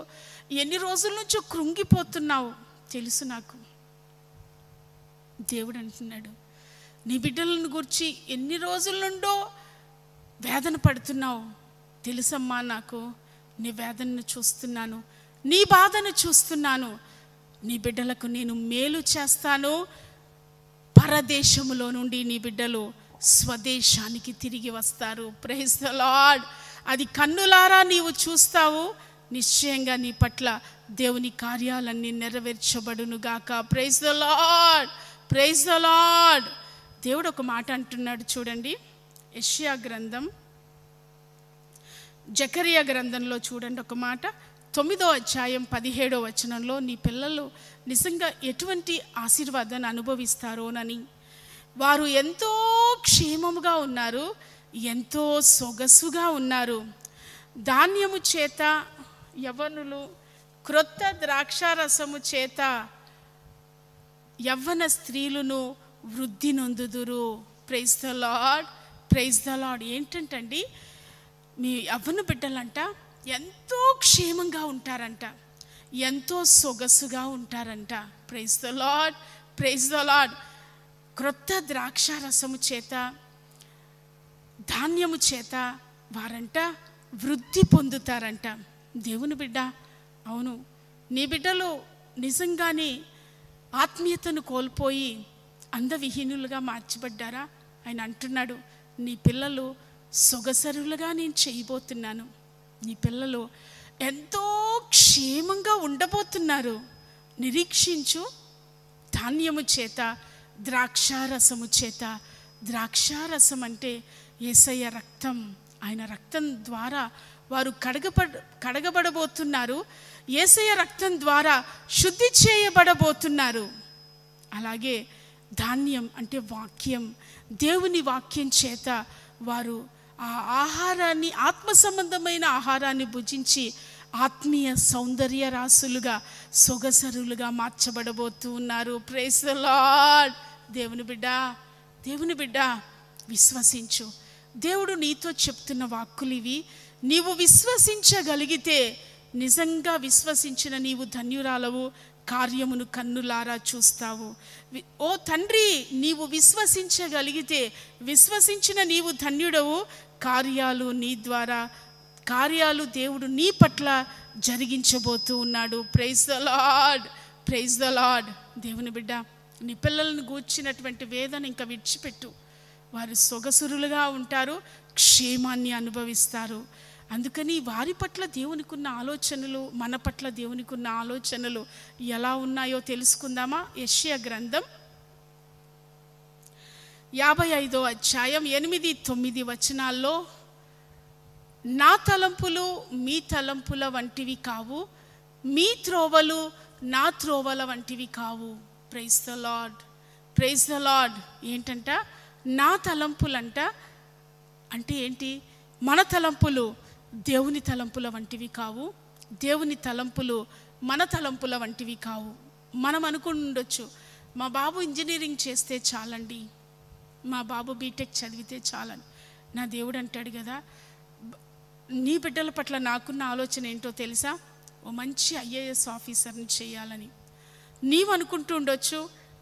ఎన్ని రోజుల నుంచో కృంగిపోతున్నావు తెలుసు నాకు. దేవుడు అంటున్నాడు, నీ బిడ్డలను గురించి ఎన్ని రోజుల నుండో వేదన పడుతున్నావు తెలుసమ్మా. నాకు నీ వేదనను చూస్తున్నాను, నీ బాధను చూస్తున్నాను. నీ బిడ్డలకు నేను మేలు చేస్తాను. పరదేశములో నుండి నీ బిడ్డలు స్వదేశానికి తిరిగి వస్తారు. Praise the Lord. అది కన్నులారా నీవు చూస్తావు. నిశ్చయంగా నీ పట్ల దేవుని కార్యాలన్నీ నెరవేర్చబడునుగాక. Praise the Lord, praise the Lord. దేవుడు ఒక మాట అంటున్నాడు చూడండి. యెషయా గ్రంథం, జకరియా గ్రంథంలో చూడండి ఒక మాట. 9వ అధ్యాయం 17వ వచనంలో నీ పిల్లలు నిజంగా ఎటువంటి ఆశీర్వాదాన్ని అనుభవిస్తారోనని. వారు ఎంతో క్షేమముగా ఉన్నారు, ఎంతో సొగసుగా ఉన్నారు. ధాన్యము చేత యవ్వనులు, క్రొత్త ద్రాక్షారసము చేత యవ్వన స్త్రీలను వృద్ధి నొందుదురు. Praise the Lord, praise the Lord. ఏంటంటండి, మీ యవ్వన బిడ్డలంట ఎంతో క్షేమంగా ఉంటారంట, ఎంతో సొగసుగా ఉంటారంట. Praise the Lord, praise the Lord. క్రొత్త ద్రాక్షారసము చేత, ధాన్యము చేత వారంట వృద్ధి పొందుతారంట. దేవుని బిడ్డ, అవును, నీ బిడ్డలు నిజంగానే ఆత్మీయతను కోల్పోయి అందవిహీనులుగా మార్చబడ్డారా? ఆయన అంటున్నాడు, నీ పిల్లలు సొగసరులుగా నేను చేయబోతున్నాను. నీ పిల్లలు ఎంతో క్షేమంగా ఉండబోతున్నారు. నిరీక్షించు. ధాన్యము చేత, ద్రాక్షారసము చేత. ద్రాక్షారసం అంటే యేసయ్య రక్తం. ఆయన రక్తం ద్వారా వారు కడగబడబోతున్నారు. యేసయ్య రక్తం ద్వారా శుద్ధి చేయబడబోతున్నారు. అలాగే ధాన్యం అంటే వాక్యం. దేవుని వాక్యం చేత వారు ఆ ఆహారాన్ని, ఆత్మ సంబంధమైన ఆహారాన్ని భుజించి ఆత్మీయ సౌందర్య రాసులుగా, సొగసరులుగా మార్చబడబోతూ ఉన్నారు. Praise the Lord. దేవుని బిడ్డ, దేవుని బిడ్డ, విశ్వసించు. దేవుడు నీతో చెప్తున్న వాక్కులు ఇవి. నీవు విశ్వసించగలిగితే, నిజంగా విశ్వసించిన నీవు ధన్యురాలవు. కార్యమును కన్నులారా చూస్తావు. ఓ తండ్రి, నీవు విశ్వసించగలిగితే, విశ్వసించిన నీవు ధన్యుడవు. కార్యాలు నీ ద్వారా, కార్యాలు దేవుడు నీ పట్ల జరిగించబోతూ ఉన్నాడు. Praise the Lord, praise the Lord. దేవుని బిడ్డ, నీ పిల్లలను గూర్చినటువంటి వేదన ఇంకా విడిచిపెట్టు. వారు సొగసురులుగా ఉంటారు, క్షేమాన్ని అనుభవిస్తారు. అందుకని వారి పట్ల దేవునికి ఉన్న ఆలోచనలు, మన పట్ల దేవునికి ఉన్న ఆలోచనలు ఎలా ఉన్నాయో తెలుసుకుందామా? యెషయా గ్రంథం 55వ అధ్యాయం 8-9 వచనాల్లో, నా తలంపులు మీ తలంపుల వంటివి కావు, మీ త్రోవలు నా త్రోవల వంటివి కావు. Praise the Lord, praise the Lord. ఏంటంట? నా తలంపులంట. అంటే ఏంటి? మన తలంపులు దేవుని తలంపుల వంటివి కావు, దేవుని తలంపులు మన తలంపుల వంటివి కావు. మనం అనుకుండొచ్చు, మా బాబు ఇంజనీరింగ్ చేస్తే చాలండి, మా బాబు బీటెక్ చదివితే చాలని. నా దేవుడు అంటాడు కదా, నీ బిడ్డల పట్ల నాకున్న ఆలోచన ఏంటో తెలుసా? ఓ మంచి ఐఏఎస్ ఆఫీసర్ని చేయాలని. నీవు అనుకుంటూ ఉండొచ్చు,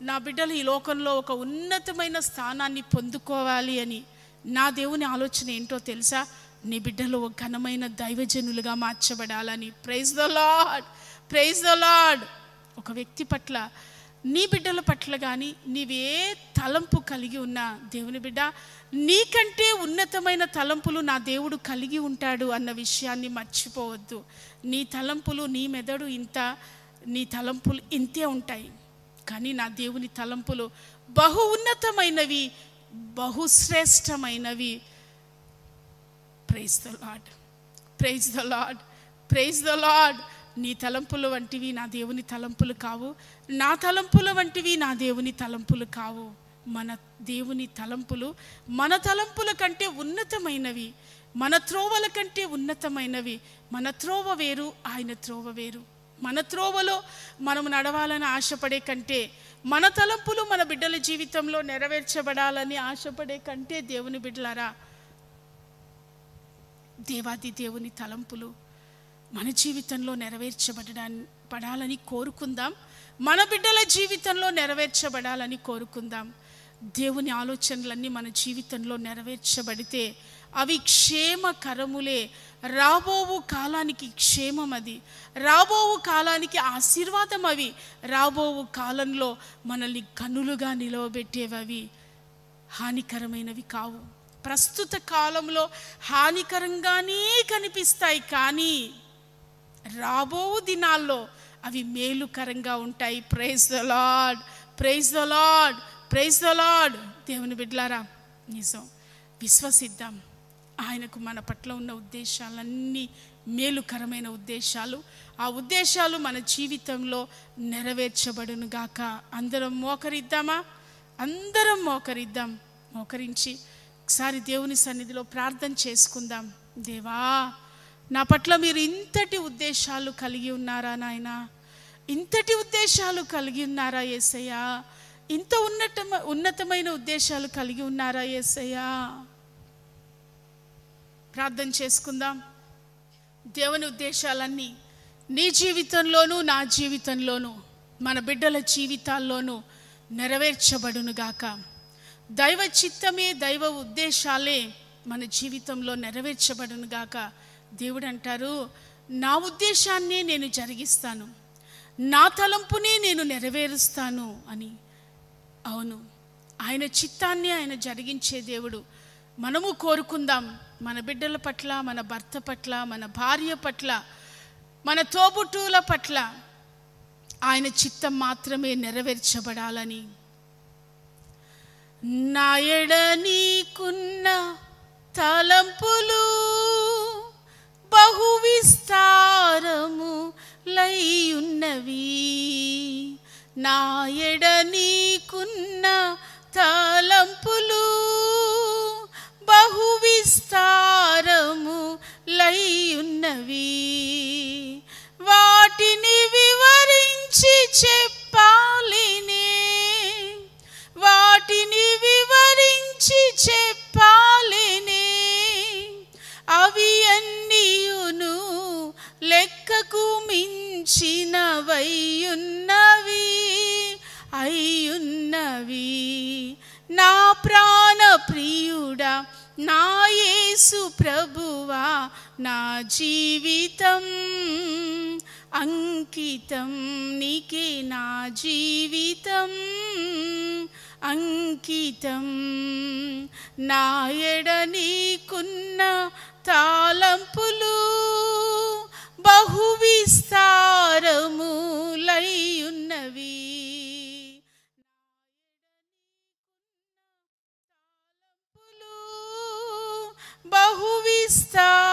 నా బిడ్డలు ఈ లోకంలో ఒక ఉన్నతమైన స్థానాన్ని పొందుకోవాలి అని. నా దేవుని ఆలోచన ఏంటో తెలుసా? నీ బిడ్డలు ఘనమైన దైవజనులుగా మార్చబడాలని. Praise the Lord, praise the Lord. ఒక వ్యక్తి పట్ల, నీ బిడ్డల పట్ల కానీ నీవే తలంపు కలిగి ఉన్నా, దేవుని బిడ్డ నీకంటే ఉన్నతమైన తలంపులు నా దేవుడు కలిగి ఉంటాడు అన్న విషయాన్ని మర్చిపోవద్దు. నీ తలంపులు, నీ మెదడు ఇంత, నీ తలంపులు ఇంతే ఉంటాయి. కానీ నా దేవుని తలంపులు బహు ఉన్నతమైనవి, బహుశ్రేష్టమైనవి. Praise the Lord, praise the Lord, praise the Lord. నీ తలంపుల వంటివి నా దేవుని తలంపులు కావు, నా తలంపుల వంటివి నా దేవుని తలంపులు కావు. మన దేవుని తలంపులు మన తలంపుల కంటే ఉన్నతమైనవి, మన త్రోవల కంటే ఉన్నతమైనవి. మన త్రోవ వేరు, ఆయన త్రోవ వేరు. మన త్రోవలో మనం నడవాలని ఆశపడే కంటే, మన తలంపులు మన బిడ్డల జీవితంలో నెరవేర్చబడాలని ఆశపడే కంటే, దేవుని బిడ్డలారా, దేవాది దేవుని తలంపులు మన జీవితంలో నెరవేర్చబడాలని కోరుకుందాం. మన బిడ్డల జీవితంలో నెరవేర్చబడాలని కోరుకుందాం. దేవుని ఆలోచనలన్నీ మన జీవితంలో నెరవేర్చబడితే అవి క్షేమకరములే. రాబోవు కాలానికి క్షేమం అది, రాబోవు కాలానికి ఆశీర్వాదం అవి, రాబోవు కాలంలో మనల్ని కన్నులుగా నిలవబెట్టేవి, హానికరమైనవి కావు. ప్రస్తుత కాలంలో హానికరంగానే కనిపిస్తాయి, కానీ రాబో దినాల్లో అవి మేలుకరంగా ఉంటాయి. Praise the Lord, praise the Lord, praise the Lord. దేవుని బిడ్డలారా, నిజం విశ్వసిద్దాం. ఆయనకు మన పట్ల ఉన్న ఉద్దేశాలన్నీ మేలుకరమైన ఉద్దేశాలు. ఆ ఉద్దేశాలు మన జీవితంలో నెరవేర్చబడును గాక. అందరం మోకరిద్దామా? అందరం మోకరిద్దాం. మోకరించి ఒకసారి దేవుని సన్నిధిలో ప్రార్థన చేసుకుందాం. దేవా, నా పట్ల మీరు ఇంతటి ఉద్దేశాలు కలిగి ఉన్నారా నాయనా? ఇంతటి ఉద్దేశాలు కలిగి ఉన్నారా యేసయ్యా? ఇంత ఉన్నతమైన ఉద్దేశాలు కలిగి ఉన్నారా యేసయ్యా? ప్రార్థన చేసుకుందాం. దేవుని ఉద్దేశాలన్నీ నీ జీవితంలోనూ, నా జీవితంలోనూ, మన బిడ్డల జీవితాల్లోనూ నెరవేర్చబడునుగాక. దైవ చిత్తమే, దైవ ఉద్దేశాలే మన జీవితంలో నెరవేర్చబడునుగాక. దేవుడు అంటారు, నా ఉద్దేశాన్నే నేను జరిగిస్తాను, నా తలంపునే నేను నెరవేరుస్తాను అని. అవును, ఆయన చిత్తాన్ని ఆయన జరిగించే దేవుడు. మనము కోరుకుందాం, మన బిడ్డల పట్ల, మన భర్త పట్ల, మన భార్య పట్ల, మన తోబుట్టువుల పట్ల ఆయన చిత్తం మాత్రమే నెరవేర్చబడాలని. నా ఎడ నీకున్న తలంపులు బహు విస్తారము లైయున్నవి. నా ఎడ నీకున్న తలంపులు బహు విస్తారము లైయున్నవి. వాటిని వివరించి చెప్పాలినే, వాటిని వివరించి చెప్పాలినే. అవి అన్నీయును లెక్కకు మించినవయ్యున్నవి, అయ్యున్నవి. నా ప్రాణ ప్రియుడా, నా యేసు ప్రభువా, నా జీవితం అంకితం నీకే, నా జీవితం అంకితం. నా ఎడ నీకున్న తాళంపులు బహు విస్తారములైయున్నవి. బహు విస్తారములైయున్నవి.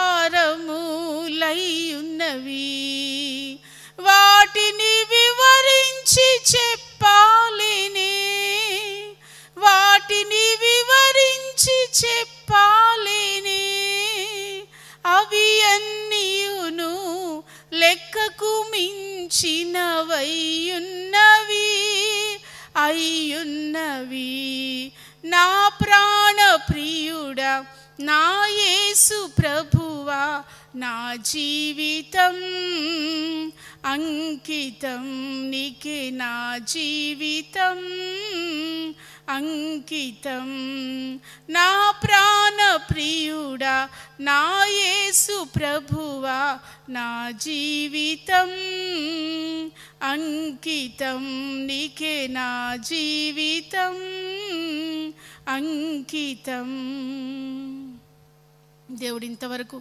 వాటిని వివరించి చెప్పాలినే, వాటిని వివరించి చెప్పాలినే. అవి అన్నీయును లెక్కకు మించినవయ్యున్నవి, అయ్యున్నవి. నా ప్రాణ ప్రియుడా, నా యేసు ప్రభువా, నా జీవితం అంకితం నీకే, నా జీవితం అంకితం. నా ప్రాణ ప్రియుడా నా యేసు ప్రభువా నా జీవితం అంకితం నీకే, నా జీవితం అంకితం. దేవుడు ఇంతవరకు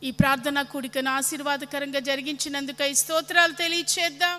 ఈ ప్రార్థనా కూడికను ఆశీర్వాదకరంగా జరిగించినందుకై స్తోత్రాలు తెలియచేద్దాం.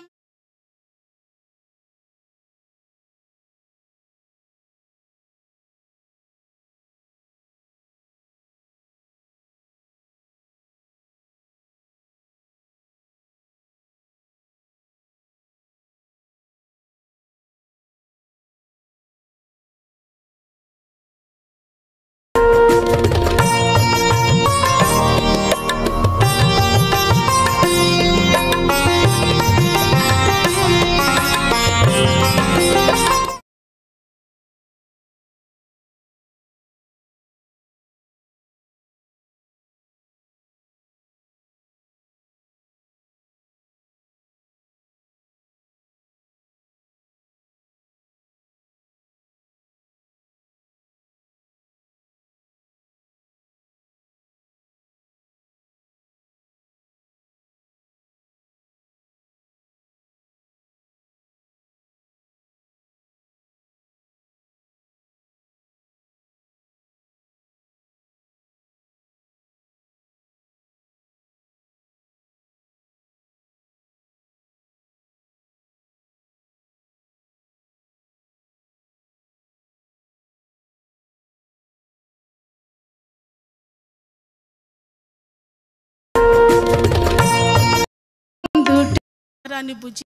భుజి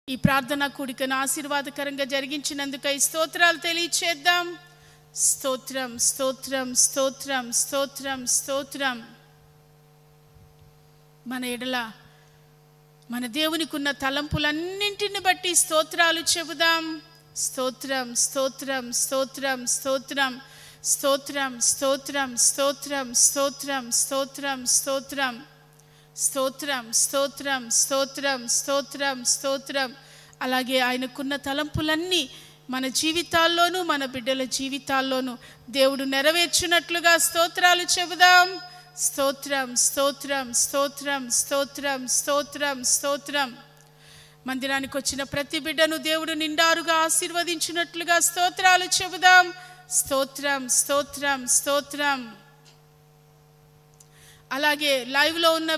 ఈ ప్రార్థనా కూడికను ఆశీర్వాదకరంగా జరిగించినందుకై స్తోత్రాలు తెలియచేద్దాం. స్తోత్రం స్తోత్రం స్తోత్రం స్తోత్రం స్తోత్రం. మన ఎడల మన దేవునికి ఉన్న తలంపులన్నింటిని బట్టి స్తోత్రాలు చెబుదాం. స్తోత్రం స్తోత్రం స్తోత్రం స్తోత్రం స్తోత్రం స్తోత్రం స్తోత్రం స్తోత్రం స్తోత్రం స్తోత్రం స్తోత్రం స్తోత్రం స్తోత్రం స్తోత్రం స్తోత్రం. అలాగే ఆయనకున్న తలంపులన్నీ మన జీవితాల్లోనూ మన బిడ్డల జీవితాల్లోనూ దేవుడు నెరవేర్చినట్లుగా స్తోత్రాలు చెబుదాం. స్తోత్రం స్తోత్రం స్తోత్రం స్తోత్రం స్తోత్రం స్తోత్రం. మందిరానికి వచ్చిన ప్రతి బిడ్డను దేవుడు నిండారుగా ఆశీర్వదించినట్లుగా స్తోత్రాలు చెబుదాం. స్తోత్రం స్తోత్రం స్తోత్రం. అలాగే లైవ్లో ఉన్న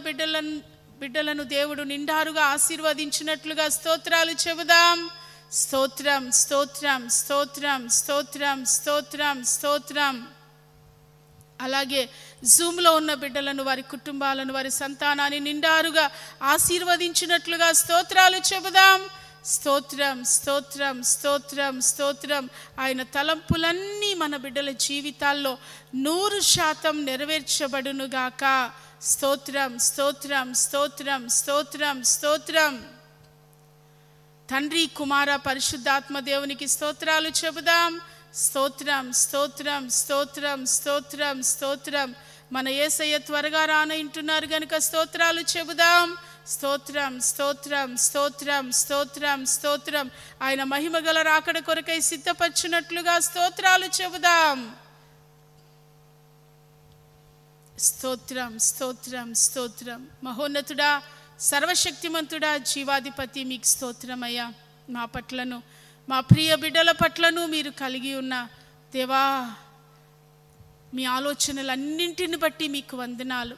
బిడ్డలను దేవుడు నిండారుగా ఆశీర్వదించినట్లుగా స్తోత్రాలు చెబుదాం. స్తోత్రం స్తోత్రం స్తోత్రం స్తోత్రం స్తోత్రం స్తోత్రం. అలాగే జూమ్లో ఉన్న బిడ్డలను, వారి కుటుంబాలను, వారి సంతానాన్ని నిండారుగా ఆశీర్వదించినట్లుగా స్తోత్రాలు చెబుదాం. స్తోత్రం స్తోత్రం స్తోత్రం స్తోత్రం. ఆయన తలంపులన్నీ మన బిడ్డల జీవితాల్లో 100% నెరవేర్చబడునుగాక. స్తోత్రం స్తోత్రం స్తోత్రం స్తోత్రం స్తోత్రం. తండ్రి కుమార పరిశుద్ధాత్మ దేవునికి స్తోత్రాలు చెబుదాం. స్తోత్రం స్తోత్రం స్తోత్రం స్తోత్రం స్తోత్రం. మన యేసయ్య త్వరగా రానంటున్నారు గనుక స్తోత్రాలు చెబుదాం. స్తోత్రం స్తోత్రం స్తోత్రం స్తోత్రం స్తోత్రం. ఆయన మహిమగల రాకడ కొరకై సిద్ధపరిచినట్లుగా స్తోత్రాలు చెబుదాం. స్తోత్రం స్తోత్రం స్తోత్రం. మహోన్నతుడా, సర్వశక్తిమంతుడా, జీవాధిపతి, మీకు స్తోత్రమయ్యా. మా పట్లను, మా ప్రియ బిడ్డల పట్లను మీరు కలిగి ఉన్న దేవా, మీ ఆలోచనలన్నింటిని బట్టి మీకు వందనాలు.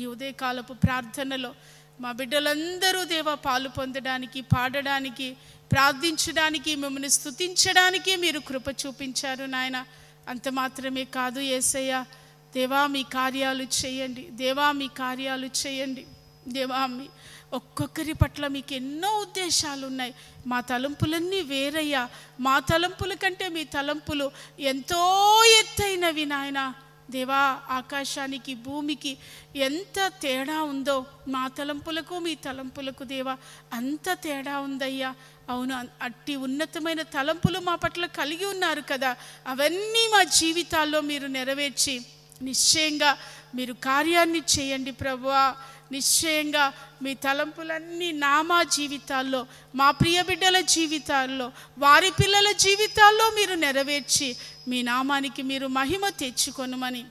ఈ ఉదయకాలపు ప్రార్థనలో మా బిడ్డలందరూ దేవా పాలు పొందడానికి, పాడడానికి, ప్రార్థించడానికి, మిమ్మల్ని స్తుతించడానికి మీరు కృప చూపించారు నాయన. అంత మాత్రమే కాదు యేసయ్య, దేవా మీ కార్యాలు చేయండి, దేవా మీ కార్యాలు చేయండి. దేవా మీ ఒక్కొక్కరి పట్ల మీకు ఎన్నో ఉద్దేశాలు ఉన్నాయి. మా తలంపులన్నీ వేరయ్యా. మా తలంపుల కంటే మీ తలంపులు ఎంతో ఎత్తైనవి నాయన. దేవా, ఆకాశానికి భూమికి ఎంత తేడా ఉందో, మా తలంపులకు మీ తలంపులకు దేవా అంత తేడా ఉందయ్యా. అవును, అట్టి ఉన్నతమైన తలంపులు మా పట్ల కలిగి ఉన్నారు కదా. అవన్నీ మా జీవితాల్లో మీరు నెరవేర్చి నిశ్చయంగా మీరు కార్యాన్ని చేయండి ప్రభువా. నిశ్చయంగా మీ తలంపులన్నీ మా జీవితాల్లో, మా ప్రియ బిడ్డల జీవితాల్లో, వారి పిల్లల జీవితాల్లో మీరు నెరవేర్చి మీ నామానికి మీరు మహిమ తెచ్చుకొనుమని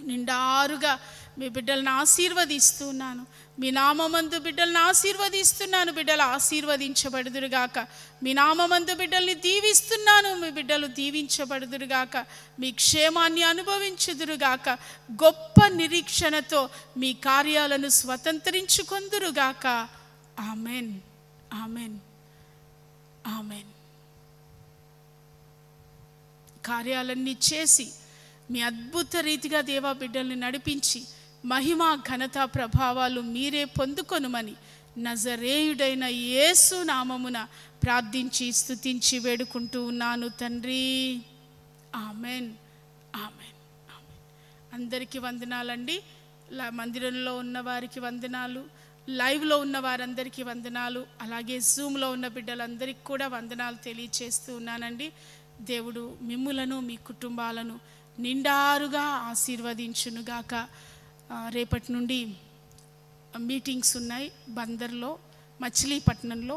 నిండారుగా మీ బిడ్డలను ఆశీర్వదిస్తున్నాను. మీ నామమందు బిడ్డలను ఆశీర్వదిస్తున్నాను. బిడ్డలు ఆశీర్వదించబడుదురుగాక. మీ నామమందు బిడ్డల్ని దీవిస్తున్నాను. మీ బిడ్డలు దీవించబడుదురుగాక. మీ క్షేమాన్ని అనుభవించుదురుగాక. గొప్ప నిరీక్షణతో మీ కార్యాలను స్వతంత్రించుకొందురుగాక. Amen, amen, amen. కార్యాలన్నీ చేసి మీ అద్భుత రీతిగా దేవా బిడ్డల్ని నడిపించి మహిమ ఘనత ప్రభావాలు మీరే పొందుకొనుమని నజరేయుడైన యేసు నామమున ప్రార్థించి స్తుతించి వేడుకుంటూ ఉన్నాను తండ్రి. Amen, amen, amen. అందరికీ వందనాలండి. మందిరంలో ఉన్న వారికి వందనాలు, లైవ్లో ఉన్న వారందరికీ వందనాలు, అలాగే జూమ్లో ఉన్న బిడ్డలందరికీ కూడా వందనాలు తెలియచేస్తూ ఉన్నానండి. దేవుడు మిమ్ములను మీ కుటుంబాలను నిండారుగా ఆశీర్వదించునుగాక. రేపటి నుండి మీటింగ్స్ ఉన్నాయి బందర్లో, మచిలీపట్నంలో.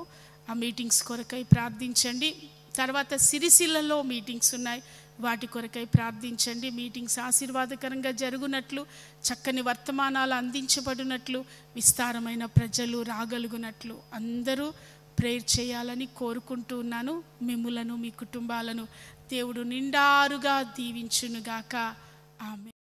ఆ మీటింగ్స్ కొరకై ప్రార్థించండి. తర్వాత సిరిసిల్లలో మీటింగ్స్ ఉన్నాయి, వాటి కొరకై ప్రార్థించండి. మీటింగ్స్ ఆశీర్వాదకరంగా జరుగునట్లు, చక్కని వర్తమానాలు అందించబడినట్లు, విస్తారమైన ప్రజలు రాగలుగునట్లు అందరూ ప్రేయర్ చేయాలని కోరుకుంటూ ఉన్నాను. మిమ్ములను మీ కుటుంబాలను దేవుడు నిండారుగా దీవించునుగాక. ఆమెన్.